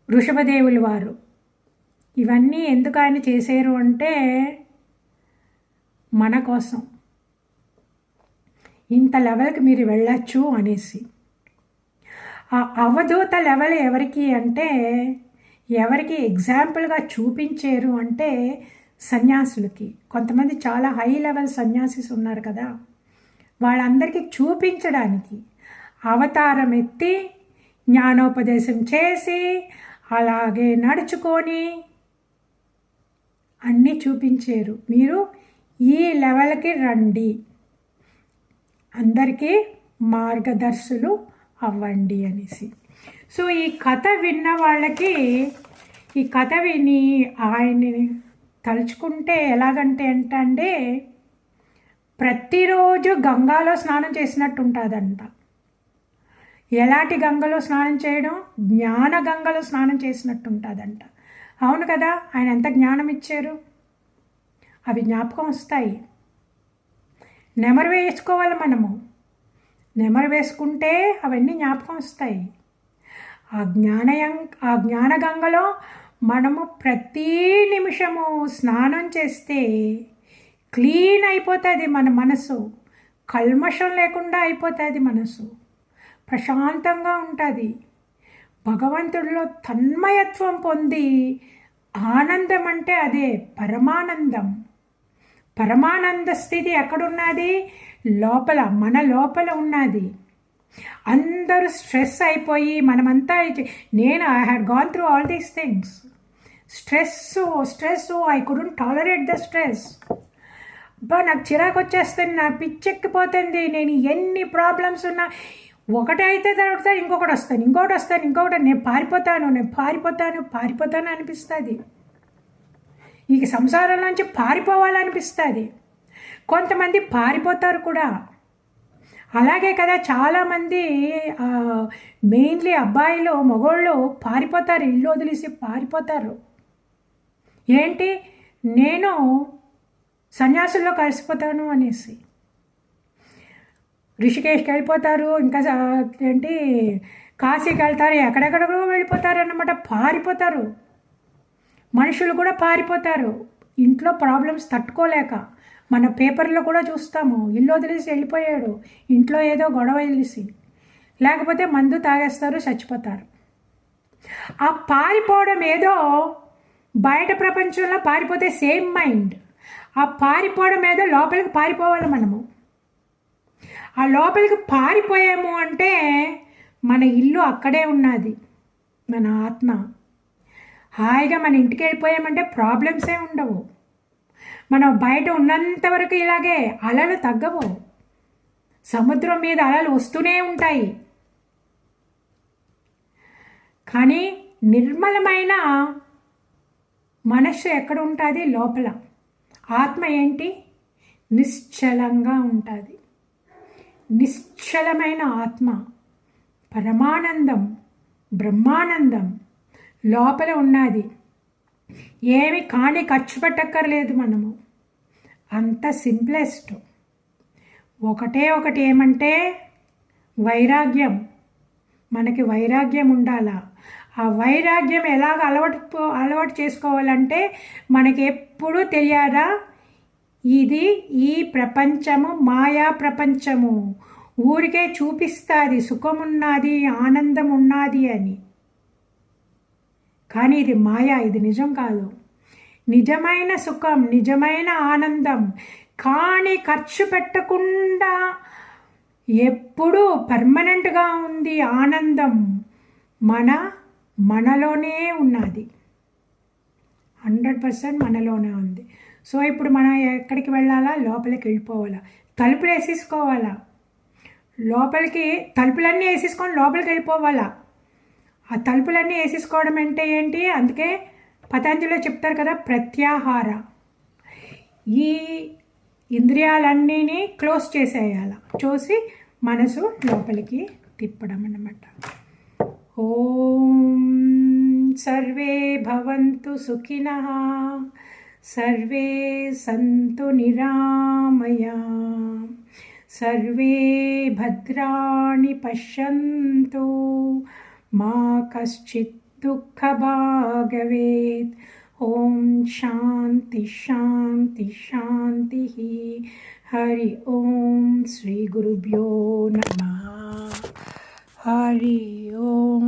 వృషభదేవులు వారు ఇవన్నీ ఎందుకు ఆయన చేశారు అంటే మన కోసం, ఇంత లెవెల్కి మీరు వెళ్ళచ్చు అనేసి. ఆ అవధూత లెవెల్ ఎవరికి అంటే, ఎవరికి ఎగ్జాంపుల్గా చూపించారు అంటే సన్యాసులకి. కొంతమంది చాలా హై లెవెల్ సన్యాసిస్ ఉన్నారు కదా, వాళ్ళందరికీ చూపించడానికి అవతారం ఎత్తి జ్ఞానోపదేశం చేసి అలాగే నడుచుకొని అన్నీ చూపించారు. మీరు ఈ లెవెల్కి రండి, అందరికీ మార్గదర్శులు అవ్వండి అనేసి. సో ఈ కథ విన్న వాళ్ళకి, ఈ కథ విని ఆయన్ని తలుచుకుంటే ఎలాగంటే అంటే ప్రతిరోజు గంగాలో స్నానం చేసినట్టు ఉంటుందంట. ఎలాంటి గంగలో స్నానం చేయడం? జ్ఞాన గంగలో స్నానం చేసినట్టు ఉంటుందంట. అవును కదా, ఆయన ఎంత జ్ఞానం ఇచ్చారు, అవి జ్ఞాపకం వస్తాయి. నెమరు వేసుకోవాలి మనము, నెమరు వేసుకుంటే అవన్నీ జ్ఞాపకం వస్తాయి. ఆ జ్ఞానగంగలో మనము ప్రతి నిమిషము స్నానం చేస్తే క్లీన్ అయిపోతుంది మన మనసు, కల్మషం లేకుండా అయిపోతుంది మనసు, ప్రశాంతంగా ఉంటుంది. భగవంతుడిలో తన్మయత్వం పొంది ఆనందం అంటే అదే పరమానందం. పరమానంద స్థితి ఎక్కడున్నది? లోపల, మన లోపల ఉన్నది. అందరూ స్ట్రెస్ అయిపోయి మనమంతా, నేను I had gone through all these things. Stress I couldn't tolerate the stress. నాకు చిరాకు వచ్చేస్తుంది, నా పిచ్చెక్కిపోతుంది. నేను ఎన్ని ప్రాబ్లమ్స్ ఉన్నా ఒకటి అయితే తర్వాత ఇంకొకటి వస్తాను. నేను పారిపోతాను అనిపిస్తుంది. ఈ సంసారం నుంచి పారిపోవాలనిపిస్తుంది. కొంతమంది పారిపోతారు కూడా. అలాగే కదా చాలామంది మెయిన్లీ అబ్బాయిలు, మగోళ్ళు పారిపోతారు, ఇల్లు వదిలేసి పారిపోతారు. ఏంటి, నేను సన్యాసుల్లో కలిసిపోతాను అనేసి రిషికేష్కి వెళ్ళిపోతారు, ఇంకా ఏంటి కాశీకి వెళ్తారు, ఎక్కడెక్కడికో వెళ్ళిపోతారు అన్నమాట. పారిపోతారు. మనుషులు కూడా పారిపోతారు ఇంట్లో ప్రాబ్లమ్స్ తట్టుకోలేక. మన పేపర్లో కూడా చూస్తాము, ఇల్లు వదిలేసి వెళ్ళిపోయాడు, ఇంట్లో ఏదో గొడవ తెలిసి, లేకపోతే మందు తాగేస్తారు, చచ్చిపోతారు. ఆ పారిపోవడం ఏదో బయట ప్రపంచంలో పారిపోతే సేమ్ మైండ్, ఆ పారిపోవడం ఏదో లోపలికి పారిపోవాలి మనము. ఆ లోపలికి పారిపోయాము అంటే మన ఇల్లు అక్కడే ఉన్నది, మన ఆత్మ. హాయిగా మన ఇంటికి వెళ్ళిపోయామంటే ప్రాబ్లమ్సే ఉండవు. మనం బయట ఉన్నంత వరకు ఇలాగే అలలు తగ్గవు. సముద్రం మీద అలలు వస్తూనే ఉంటాయి, కానీ నిర్మలమైన మనస్సు ఎక్కడ ఉంటుంది? లోపల. ఆత్మ ఏంటి? నిశ్చలంగా ఉంటుంది. నిశ్చలమైన ఆత్మ, పరమానందం, బ్రహ్మానందం లోపల ఉన్నది. ఏమి కానీ ఖర్చు పెట్టక్కర్లేదు మనము. అంత సింప్లెస్ట్. ఒకటే ఒకటి ఏమంటే వైరాగ్యం. మనకి వైరాగ్యం ఉండాలా. ఆ వైరాగ్యం ఎలాగ అలవాటు చేసుకోవాలంటే మనకి ఎప్పుడూ తెలియదా, ఇది ఈ ప్రపంచము మాయా ప్రపంచము, ఊరికే చూపిస్తుంది సుఖమున్నది ఆనందం ఉన్నది అని. కానీ ఇది మాయా, ఇది నిజం కాదు. నిజమైన సుఖం, నిజమైన ఆనందం, కానీ ఖర్చు పెట్టకుండా ఎప్పుడూ పర్మనెంట్గా ఉంది ఆనందం, మనలోనే ఉన్నది. 100% మనలోనే ఉంది. సో ఇప్పుడు మనం ఎక్కడికి వెళ్ళాలా? లోపలికి వెళ్ళిపోవాలా. తలుపులు వేసేసుకోవాలా. లోపలికి తలుపులన్నీ వేసేసుకొని లోపలికి వెళ్ళిపోవాలా. ఆ తలుపులన్నీ వేసేసుకోవడం అంటే ఏంటి? అందుకే పతంజలిలో చెప్తారు కదా, ప్రత్యాహార. ఈ ఇంద్రియాలన్నీ క్లోజ్ చేసేయాల, చూసి మనసు లోపలికి తిప్పడం అన్నమాట. ఓం సర్వే భవంతు సుఖినః, సర్వే సంతు నిరామయా, సర్వే భద్రాణి పశ్యంతు, మా కశ్చిత్ దుఃఖభాగ్ భవేత్. ఓం శాంతి శాంతి శాంతి. హరి ఓం. శ్రీ గురుభ్యో నమః. హరి ఓం.